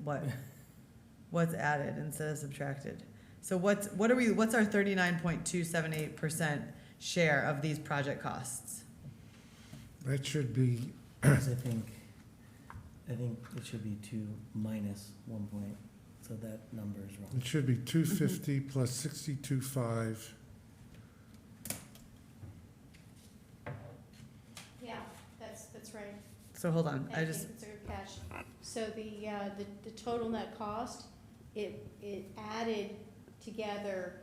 what's added instead of subtracted. So what's our 39.278% share of these project costs?
That should be,
Because I think it should be 2 minus 1 point, so that number is wrong.
it should be 250 plus 62.5.
Yeah, that's right.
So hold on,
Thank you, conservative cash. So the total net cost, it added together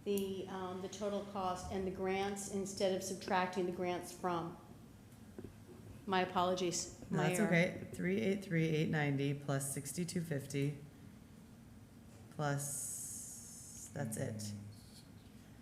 the total cost and the grants instead of subtracting the grants from. My apologies.
No,
My
that's
error.
okay. 383,890 plus 6250 plus, that's it.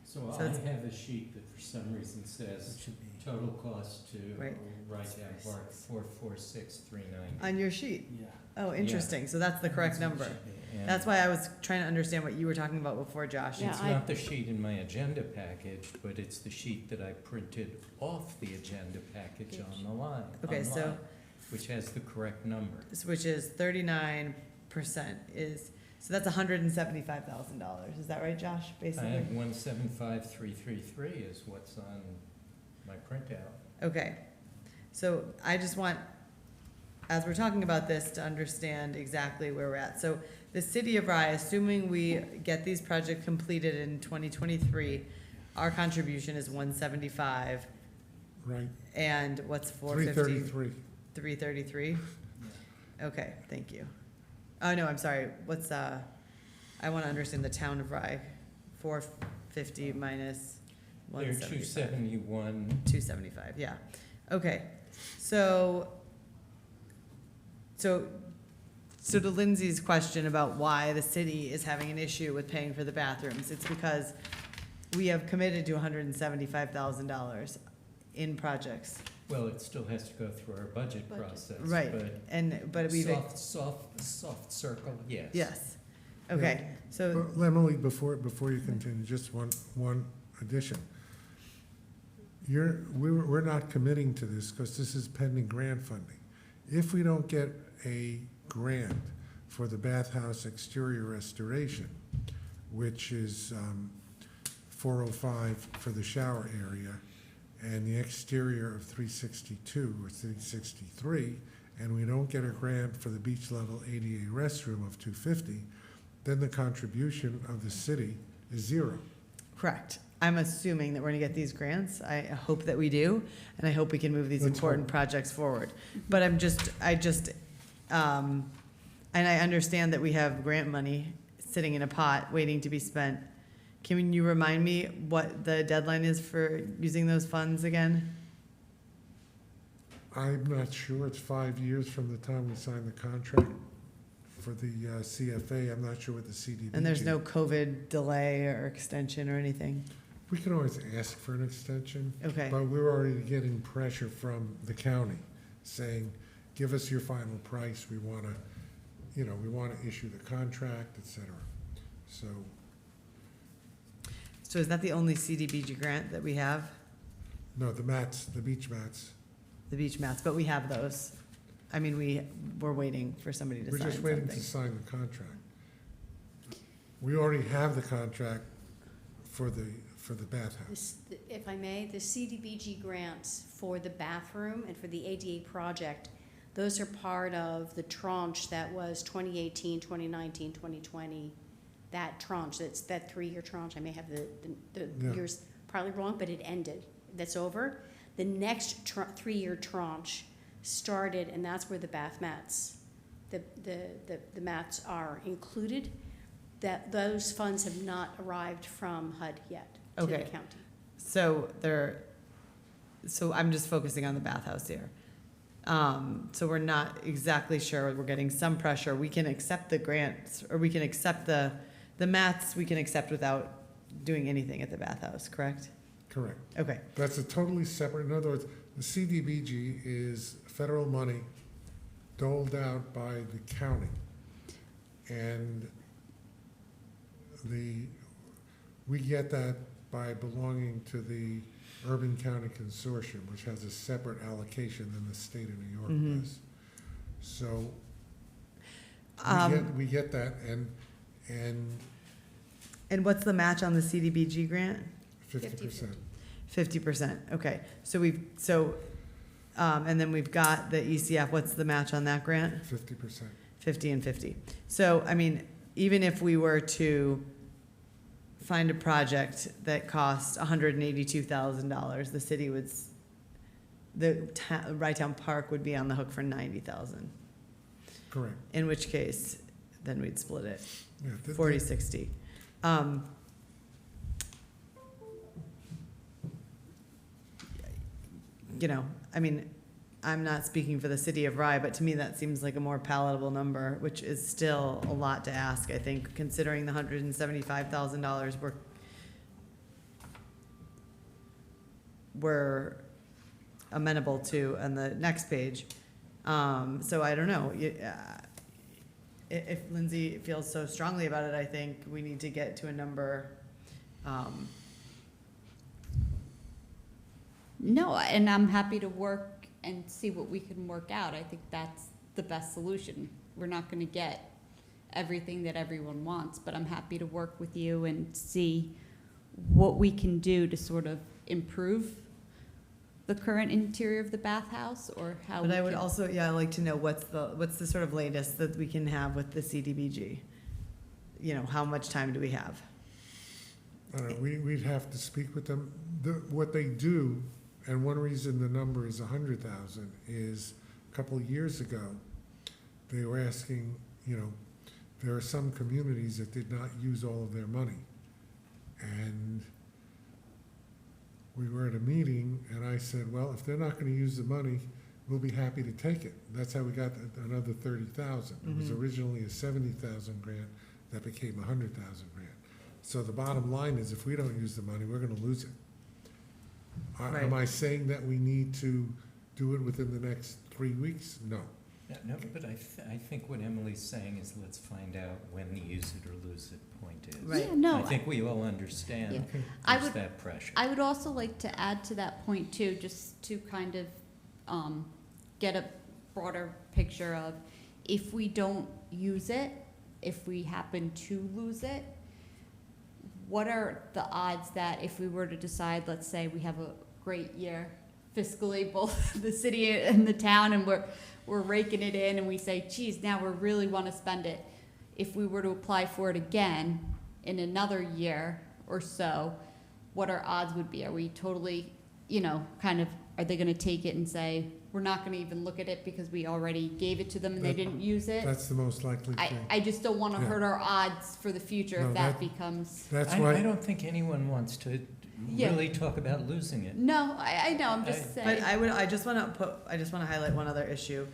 So
So
I
it's-
have a sheet that for some reason
It
says
should be.
total cost to
Right.
Ryetown Park, 446,390.
On your sheet.
Yeah.
Oh, interesting. So that's the correct
That's what it
number.
should be.
And
That's why I was trying to understand what you were talking about before, Josh.
Yeah,
It's
I-
not the sheet in my agenda package, but it's the sheet that I printed off the agenda package on the line.
Okay, so-
online, which has the correct number.
Which is 39% is, so that's $175,000. Is that right, Josh,
I
basically?
have 175,333 is what's on my printout.
Okay, so I just want, as we're talking about this, to understand exactly where we're at. So the city of Rye, assuming we get these projects completed in 2023, our contribution is 175,
Right,
and what's 450?
333.
333? Okay, thank you. Oh, no, I'm sorry, what's, I wanna understand the town of Rye, 450 minus
They're
175.
271.
275, yeah. Okay, so to Lindsay's question about why the city is having an issue with paying for the bathrooms, it's because we have committed to $175,000 in projects.
Well, it still has to go through our budget
Budget.
process.
Right, but we've,
Soft circle, yes.
yes. Okay, so,
Well, Emily, before you continue, just one addition. We're not committing to this because this is pending grant funding. If we don't get a grant for the bathhouse exterior restoration, which is 405 for the shower area, and the exterior of 362 or 363, and we don't get a grant for the beach level ADA restroom of 250, then the contribution of the city is zero.
correct. I'm assuming that we're gonna get these grants. I hope that we do, and I hope we can move these
Let's
important
hope.
projects forward. But and I understand that we have grant money sitting in a pot waiting to be spent. Can you remind me what the deadline is for using those funds again?
I'm not sure, it's 5 years from the time we signed the contract for the CFA. I'm not sure what the CDBG.
And there's no COVID delay or extension or anything?
We can always ask for an extension,
Okay,
but we're already getting pressure from the county saying, give us your final price. We want to, we want to issue the contract, et cetera. So,
so is that the only CDBG grant that we have?
no, the beach mats,
The beach mats, but we have those. I mean, we're waiting for somebody to
we're
sign
just waiting to
something.
sign the contract. We already have the contract for the bathhouse.
If I may, the CDBG grants for the bathroom and for the ADA project, those are part of the tranche that was 2018, 2019, 2020 that tranche, that's that 3-year tranche. I may have the
Yeah.
years probably wrong, but it ended. That's over. The next 3-year tranche started, and that's where the bath mats, the mats are included. That those funds have not arrived from HUD yet to the
Okay.
county.
So I'm just focusing on the bathhouse here. So we're not exactly sure, we're getting some pressure. We can accept the grants, or we can accept the mats, we can accept without doing anything at the bathhouse, correct?
Correct.
Okay,
That's a totally separate, in other words, the CDBG is federal money doled out by the county. And we get that by belonging to the Urban County Consortium, which has a separate allocation than the state of New York
Mhm.
does. So
Um,
we get that, and
and what's the match on the CDBG grant?
50%.
50%, okay. And then we've got the ECF, what's the match on that grant?
50%.
50 and 50. So, I mean, even if we were to find a project that cost $182,000, the city would, Ryetown Park would be on the hook for 90,000.
Correct.
In which case, then we'd split it,
Yeah,
40, 60. You know, I mean, I'm not speaking for the city of Rye, but to me, that seems like a more palatable number, which is still a lot to ask, I think, considering the $175,000 we're amenable to on the next page. So I don't know. If Lindsay feels so strongly about it, I think we need to get to a number.
No, and I'm happy to work and see what we can work out. I think that's the best solution. We're not gonna get everything that everyone wants, but I'm happy to work with you and see what we can do to sort of improve the current interior of the bathhouse, or how we
But I would
can-
also, yeah, I'd like to know what's the sort of latest that we can have with the CDBG? You know, how much time do we have?
I don't know, we'd have to speak with them. What they do, and one reason the number is 100,000 is a couple of years ago, they were asking, you know, there are some communities that did not use all of their money. And we were at a meeting, and I said, well, if they're not gonna use the money, we'll be happy to take it. That's how we got another 30,000. It was
Mhm.
originally a 70,000 grant that became a 100,000 grant. So the bottom line is, if we don't use the money, we're gonna lose it.
Right.
Am I saying that we need to do it within the next 3 weeks? No.
No, but I think what Emily's saying is let's find out when the use it or lose it point is.
Right.
Yeah, no,
I think we all understand
Yeah.
Okay.
I
there's
would-
that pressure.
I would also like to add to that point too, just to kind of get a broader picture of if we don't use it, if we happen to lose it, what are the odds that if we were to decide, let's say we have a great year fiscally, both the city and the town, and we're raking it in and we say, geez, now we really want to spend it. If we were to apply for it again in another year or so, what our odds would be? Are we totally, you know, kind of, are they going to take it and say, we're not going to even look at it because we already gave it to them and they didn't use it?
That's the most likely thing.
I just don't want to
Yeah.
hurt our odds for the future
No,
if that
that-
becomes.
That's
I
why,
don't think anyone wants to
Yeah.
really talk about losing it.
No, I know, I'm just
But
saying.
I just want to highlight one other issue,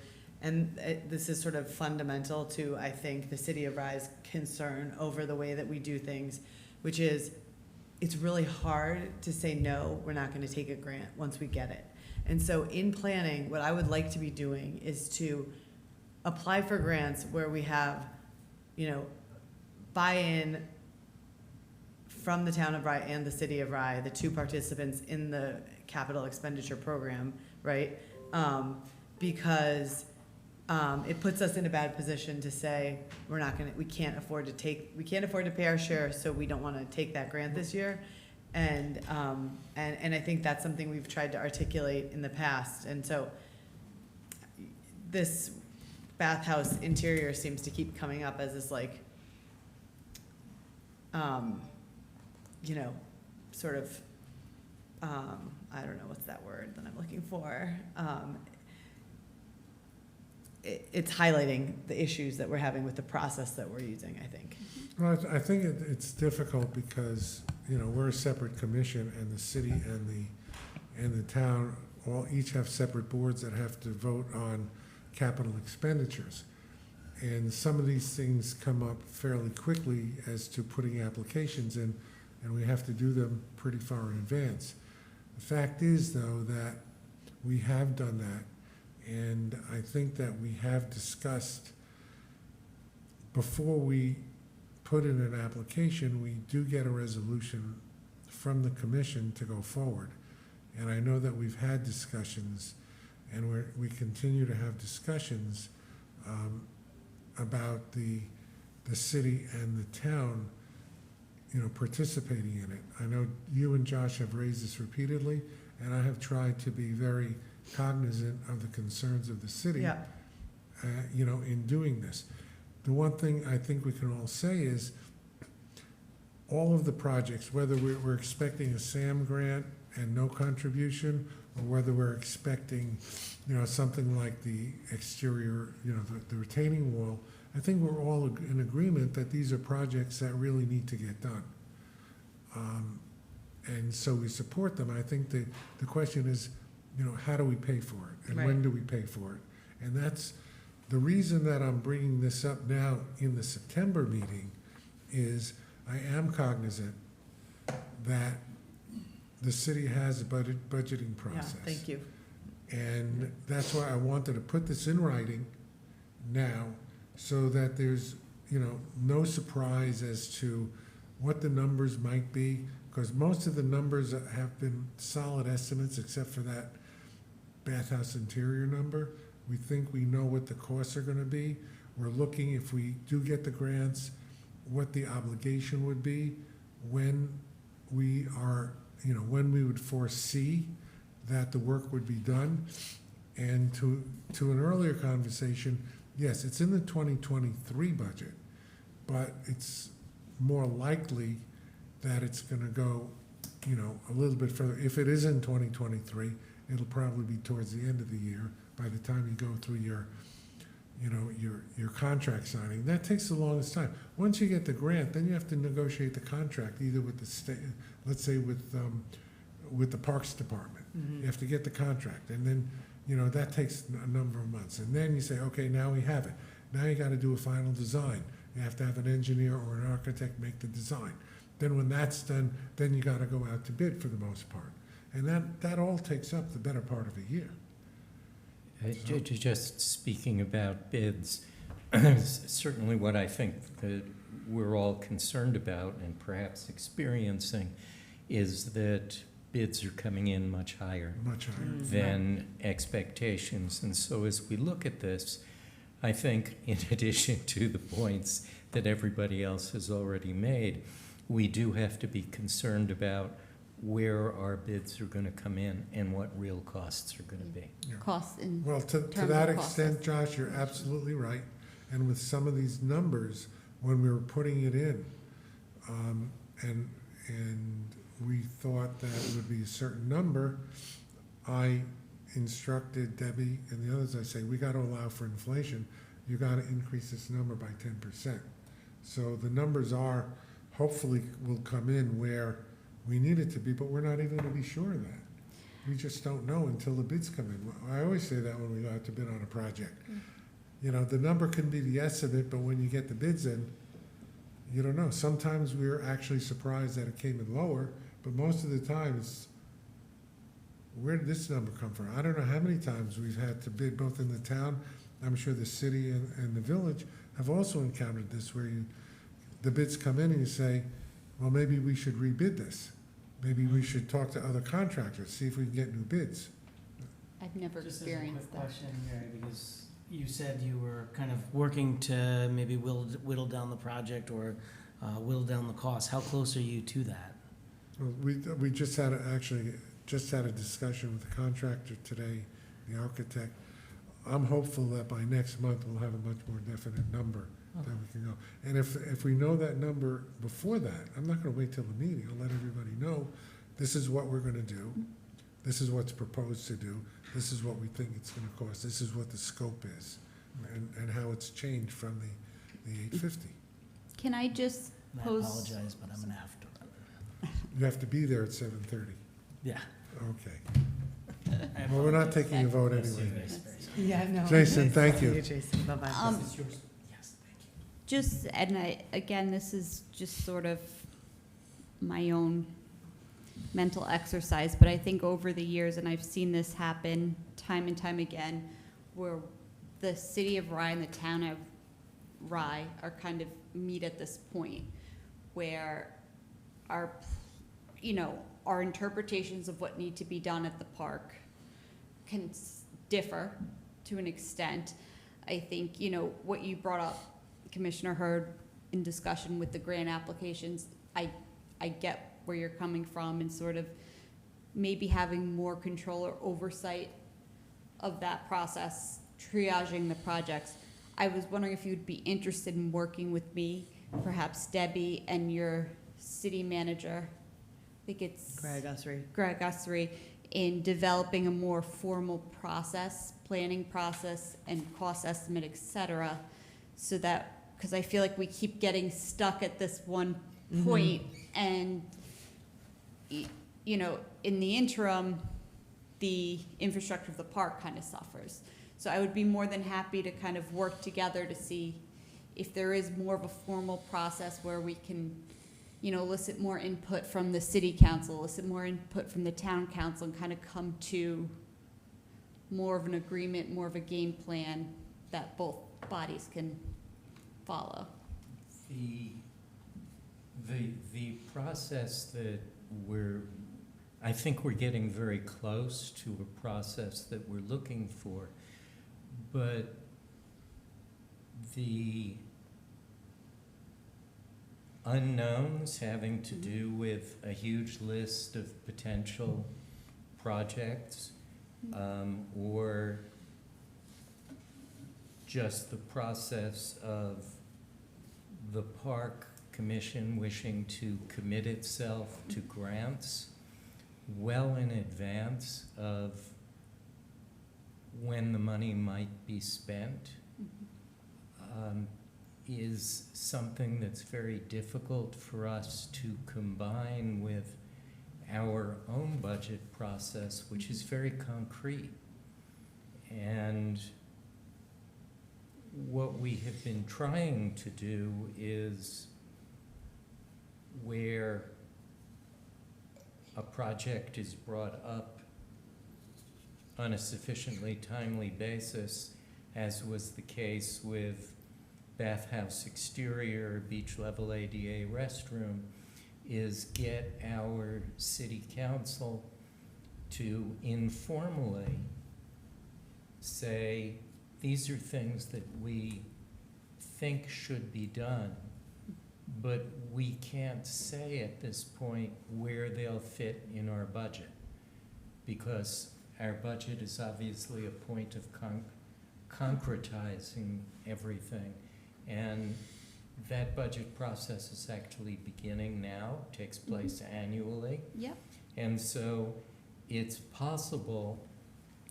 and this is sort of fundamental to, I think, the city of Rye's concern over the way that we do things, which is, it's really hard to say, no, we're not going to take a grant once we get it. And so in planning, what I would like to be doing is to apply for grants where we have, you know, buy-in from the town of Rye and the city of Rye, the two participants in the capital expenditure program, right? Because it puts us in a bad position to say, we can't afford to pay our share, so we don't want to take that grant this year. And I think that's something we've tried to articulate in the past. And so this bathhouse interior seems to keep coming up as this like you know, sort of, I don't know what's that word that I'm looking for. It's highlighting the issues that we're having with the process that we're using, I think.
Well, I think it's difficult because, you know, we're a separate commission, and the city and the town each have separate boards that have to vote on capital expenditures. And some of these things come up fairly quickly as to putting applications in, and we have to do them pretty far in advance. The fact is, though, that we have done that, and I think that we have discussed, before we put in an application, we do get a resolution from the commission to go forward. And I know that we've had discussions, and we continue to have discussions about the city and the town, you know, participating in it. I know you and Josh have raised this repeatedly, and I have tried to be very cognizant of the concerns of the city,
Yeah.
You know, in doing this. The one thing I think we can all say is all of the projects, whether we're expecting a SAM grant and no contribution, or whether we're expecting, you know, something like the exterior, you know, the retaining wall, I think we're all in agreement that these are projects that really need to get done. And so we support them. I think the question is, you know, how do we pay for it? And when
Right.
do we pay for it? And that's the reason that I'm bringing this up now in the September meeting, is I am cognizant that the city has a budgeting
Yeah,
process.
thank you.
And that's why I wanted to put this in writing now, so that there's, you know, no surprise as to what the numbers might be, because most of the numbers have been solid estimates, except for that bathhouse interior number. We think we know what the costs are gonna be. We're looking, if we do get the grants, what the obligation would be, when we are, you know, when we would foresee that the work would be done. And to an earlier conversation, yes, it's in the 2023 budget, but it's more likely that it's gonna go, you know, a little bit further. If it is in 2023, it'll probably be towards the end of the year, by the time you go through your, you know, your contract signing. That takes the longest time. Once you get the grant, then you have to negotiate the contract, either with the state, let's say with the Parks Department. You have to get the contract, and then, you know, that takes a number of months. And then you say, okay, now we have it. Now you gotta do a final design. You have to have an engineer or an architect make the design. Then when that's done, then you gotta go out to bid for the most part. And that all takes up the better part of a year.
Just speaking about bids, certainly what I think that we're all concerned about and perhaps experiencing is that bids are coming in much higher
Much higher.
than expectations. And so as we look at this, I think in addition to the points that everybody else has already made, we do have to be concerned about where our bids are going to come in and what real costs are going to be.
Costs in,
Well, to
terms
that
of process.
extent, Josh, you're absolutely right. And with some of these numbers, when we were putting it in, and we thought that it would be a certain number, I instructed Debbie and the others, I say, we gotta allow for inflation. You gotta increase this number by 10%. So the numbers are, hopefully will come in where we need it to be, but we're not even gonna be sure of that. We just don't know until the bids come in. I always say that when we go out to bid on a project. You know, the number can be the estimate, but when you get the bids in, you don't know. Sometimes we're actually surprised that it came in lower, but most of the time it's, where did this number come from? I don't know how many times we've had to bid both in the town, I'm sure the city and the village have also encountered this, where the bids come in and you say, well, maybe we should rebid this. Maybe we should talk to other contractors, see if we can get new bids.
I've never
Just as a
experienced
quick
that.
question, Mary, because you said you were kind of working to maybe whittle down the project or whittle down the cost. How close are you to that?
Well, we just had a discussion with the contractor today, the architect. I'm hopeful that by next month we'll have a much more definite number that we can go. And if we know that number before that, I'm not gonna wait till the meeting, I'll let everybody know, this is what we're gonna do, this is what's proposed to do, this is what we think it's gonna cost, this is what the scope is, and how it's changed from the 850.
Can I just
I
pose?
apologize, but I'm gonna have to run.
You have to be there at 7:30.
Yeah.
Okay. Well, we're not taking a vote anyway.
Yeah, no.
Jason, thank
See
you.
Jason, bye-bye.
This is yours.
Yes, thank you.
Just, and again, this is just sort of my own mental exercise, but I think over the years, and I've seen this happen time and time again, where the city of Rye and the town of Rye are kind of meet at this point where our, our interpretations of what need to be done at the park can differ to an extent. I think, what you brought up, Commissioner Hurd, in discussion with the grant applications, I get where you're coming from, and sort of maybe having more control or oversight of that process, triaging the projects. I was wondering if you'd be interested in working with me, perhaps Debbie and your city manager, I think it's
Greg
Ussery, in developing a more formal process, planning process and cost estimate, et cetera, so that, because I feel like we keep getting stuck at this one point, and in the interim, the infrastructure of the park kind of suffers. So I would be more than happy to kind of work together to see if there is more of a formal process where we can, elicit more input from the city council, elicit more input from the town council, and kind of come to more of an agreement, more of a game plan that both bodies can follow.
The process that I think we're getting very close to a process that we're looking for, but the unknowns having to do with a huge list of potential projects, or just the process of the park commission wishing to commit itself to grants well in advance of when the money might be spent, is something that's very difficult for us to combine with our own budget process, which is very concrete. And what we have been trying to do is, where a project is brought up on a sufficiently timely basis, as was the case with bathhouse exterior, beach level ADA restroom, is get our city council to informally say, these are things that we think should be done, but we can't say at this point where they'll fit in our budget, because our budget is obviously a point of concretizing everything. And that budget process is actually beginning now, takes place annually.
Yep.
And so it's possible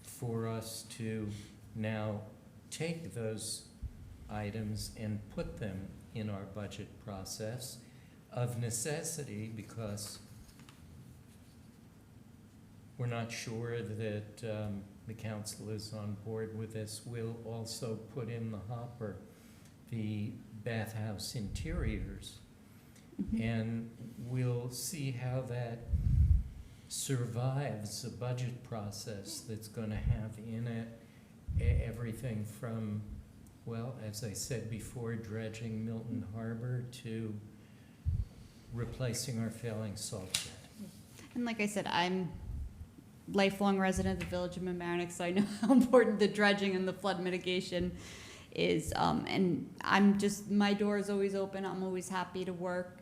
for us to now take those items and put them in our budget process of necessity, because we're not sure that the council is on board with this. We'll also put in the hopper the bathhouse interiors, and we'll see how that survives a budget process that's going to have in it everything from, well, as I said before, dredging Milton Harbor to replacing our failing salt shed.
And like I said, I'm lifelong resident of the village of Mamaroneck, so I know how important the dredging and the flood mitigation is. And my door is always open. I'm always happy to work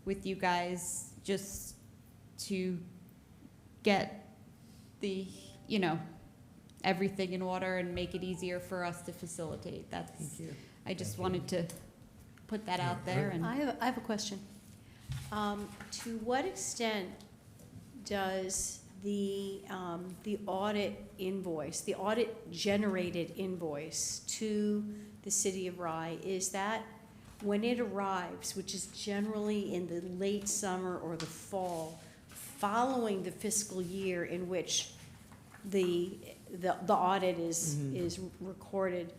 with you guys just to get the, everything in order and make it easier for us to facilitate.
Thank you.
I just wanted to put that out there and.
I have a question. To what extent does the audit invoice, the audit-generated invoice to the city of Rye, is that when it arrives, which is generally in the late summer or the fall, following the fiscal year in which the audit is recorded,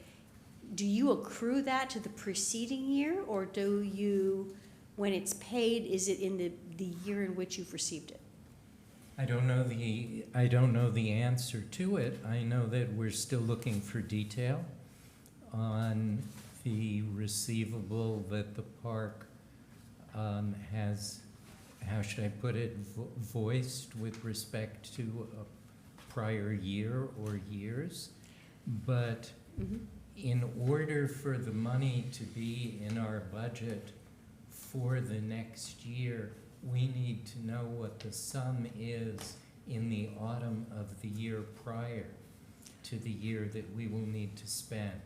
do you accrue that to the preceding year, or do you, when it's paid, is it in the year in which you've received it?
I don't know the answer to it. I know that we're still looking for detail on the receivable that the park has, how should I put it, voiced with respect to a prior year or years. But in order for the money to be in our budget for the next year, we need to know what the sum is in the autumn of the year prior to the year that we will need to spend.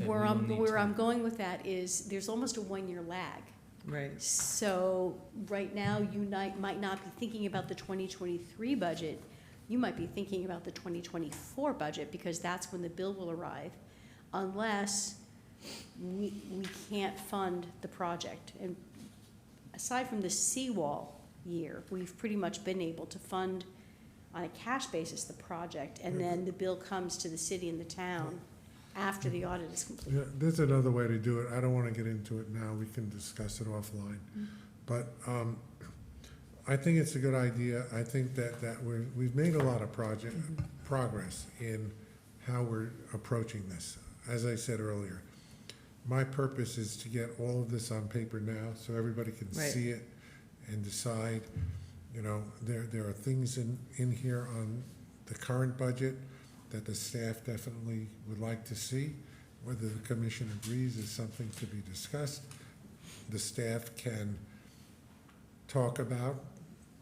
Where I'm going with that is there's almost a 1-year lag.
Right.
So right now, you might not be thinking about the 2023 budget. You might be thinking about the 2024 budget, because that's when the bill will arrive, unless we can't fund the project. And aside from the seawall year, we've pretty much been able to fund on a cash basis the project, and then the bill comes to the city and the town after the audit is complete.
Yeah, there's another way to do it. I don't want to get into it now. We can discuss it offline. But I think it's a good idea. I think that we've made a lot of progress in how we're approaching this. As I said earlier, my purpose is to get all of this on paper now so everybody can see it and decide. You know, there are things in here on the current budget that the staff definitely would like to see. Whether the commission agrees is something to be discussed. The staff can talk about,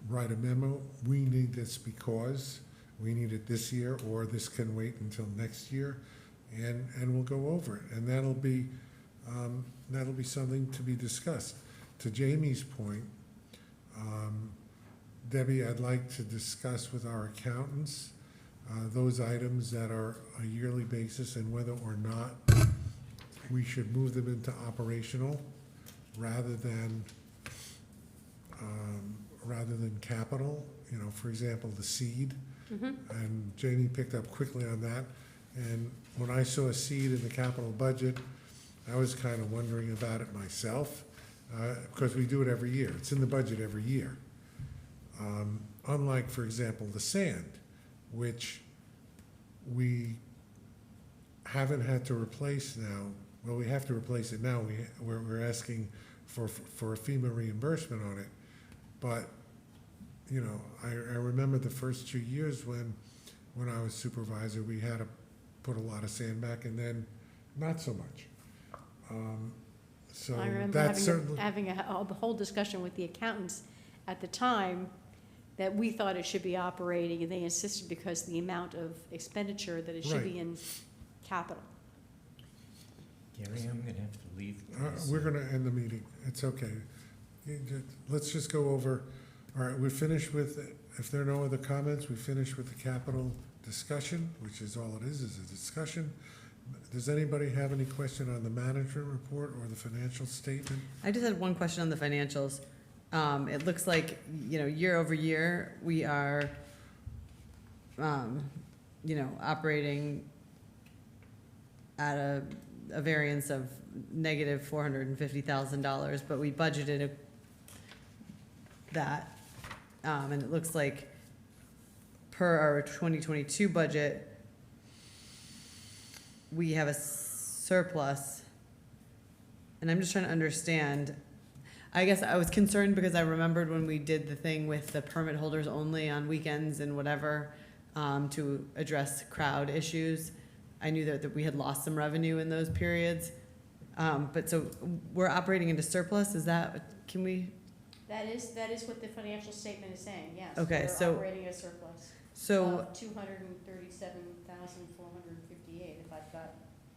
write a memo. We need this because we need it this year, or this can wait until next year, and we'll go over it. And that'll be something to be discussed. To Jamie's point, Debbie, I'd like to discuss with our accountants those items that are a yearly basis and whether or not we should move them into operational rather than capital. You know, for example, the seed. And Jamie picked up quickly on that. And when I saw a seed in the capital budget, I was kind of wondering about it myself, because we do it every year. It's in the budget every year. Unlike, for example, the sand, which we haven't had to replace now. Well, we have to replace it now. We're asking for a FEMA reimbursement on it. But, you know, I remember the first 2 years when I was supervisor, we had to put a lot of sand back, and then not so much. So
I remember
that's
having a whole discussion with the accountants at the time that we thought it should be operating, and they insisted because the amount of expenditure that it should be in capital.
Gary, I'm going to have to leave.
We're going to end the meeting. It's okay. Let's just go over. All right, we're finished with, if there are no other comments, we finished with the capital discussion, which is all it is a discussion. Does anybody have any question on the management report or the financial statement?
I just had one question on the financials. It looks like, year over year, we are, operating at a variance of negative $450,000, but we budgeted that. And it looks like per our 2022 budget, we have a surplus. And I'm just trying to understand. I guess I was concerned because I remembered when we did the thing with the permit holders only on weekends and whatever, to address crowd issues. I knew that we had lost some revenue in those periods. But so we're operating into surplus, can we?
That is what the financial statement is saying, yes.
Okay,
We're operating a surplus
So,
of $237,458, if I've got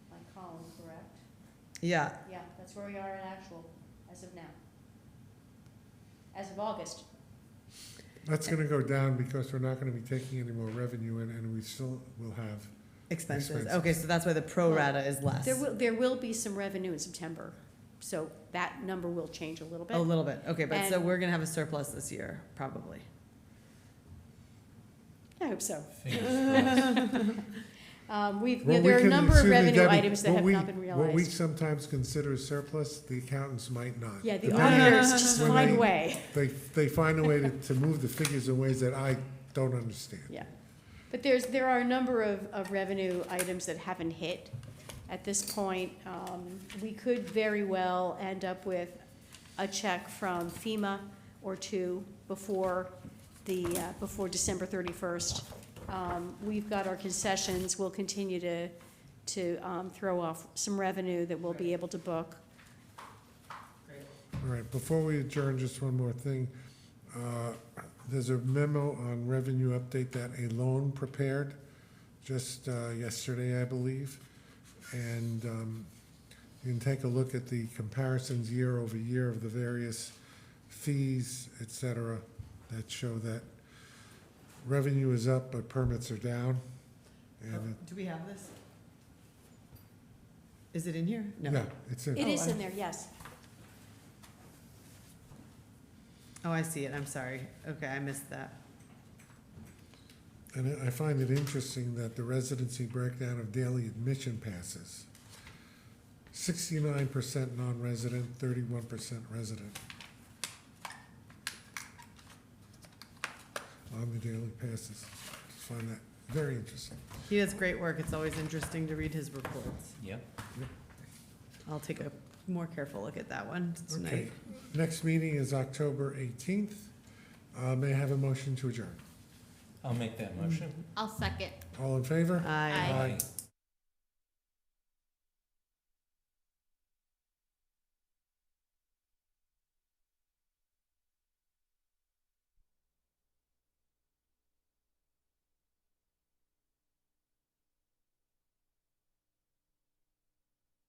my column correct.
Yeah,
Yeah, that's where we are in actual, as of now. As of August.
That's gonna go down because we're not gonna be taking any more revenue in, and we still will have,
expenses.
Expenses.
Okay, so that's why the pro rata is less.
There will be some revenue in September, so that number will change a little bit.
A little bit, okay, but so
And-
we're gonna have a surplus this year, probably.
I hope so.
Fingers crossed.
There are a number of revenue items that have not been
What we
realized.
sometimes consider surplus, the accountants might not.
Yeah, the
But then
auditors just
when
find
they-
a way.
They find a way to move the figures in ways that I don't understand.
Yeah, but there are a number of revenue items that haven't hit at this point. We could very well end up with a check from FEMA or two before December 31st. We've got our concessions, we'll continue to throw off some revenue that we'll be able to book.
All right, before we adjourn, just one more thing. There's a memo on revenue update that a loan prepared just yesterday, I believe. And you can take a look at the comparisons year over year of the various fees, et cetera, that show that revenue is up, but permits are down. And,
Do we have this? Is it in here? No.
yeah, it's in.
It is in there, yes.
Oh, I see it, I'm sorry. Okay, I missed that.
And I find it interesting that the residency breakdown of daily admission passes. 69% non-resident, 31% resident. On the daily passes. I find that very interesting.
He does great work, it's always interesting to read his reports.
Yep.
I'll take a more careful look at that one
Okay,
tonight.
next meeting is October 18th. May I have a motion to adjourn?
I'll make that motion.
I'll second.
All in favor?
Aye.
Aye.
Aye.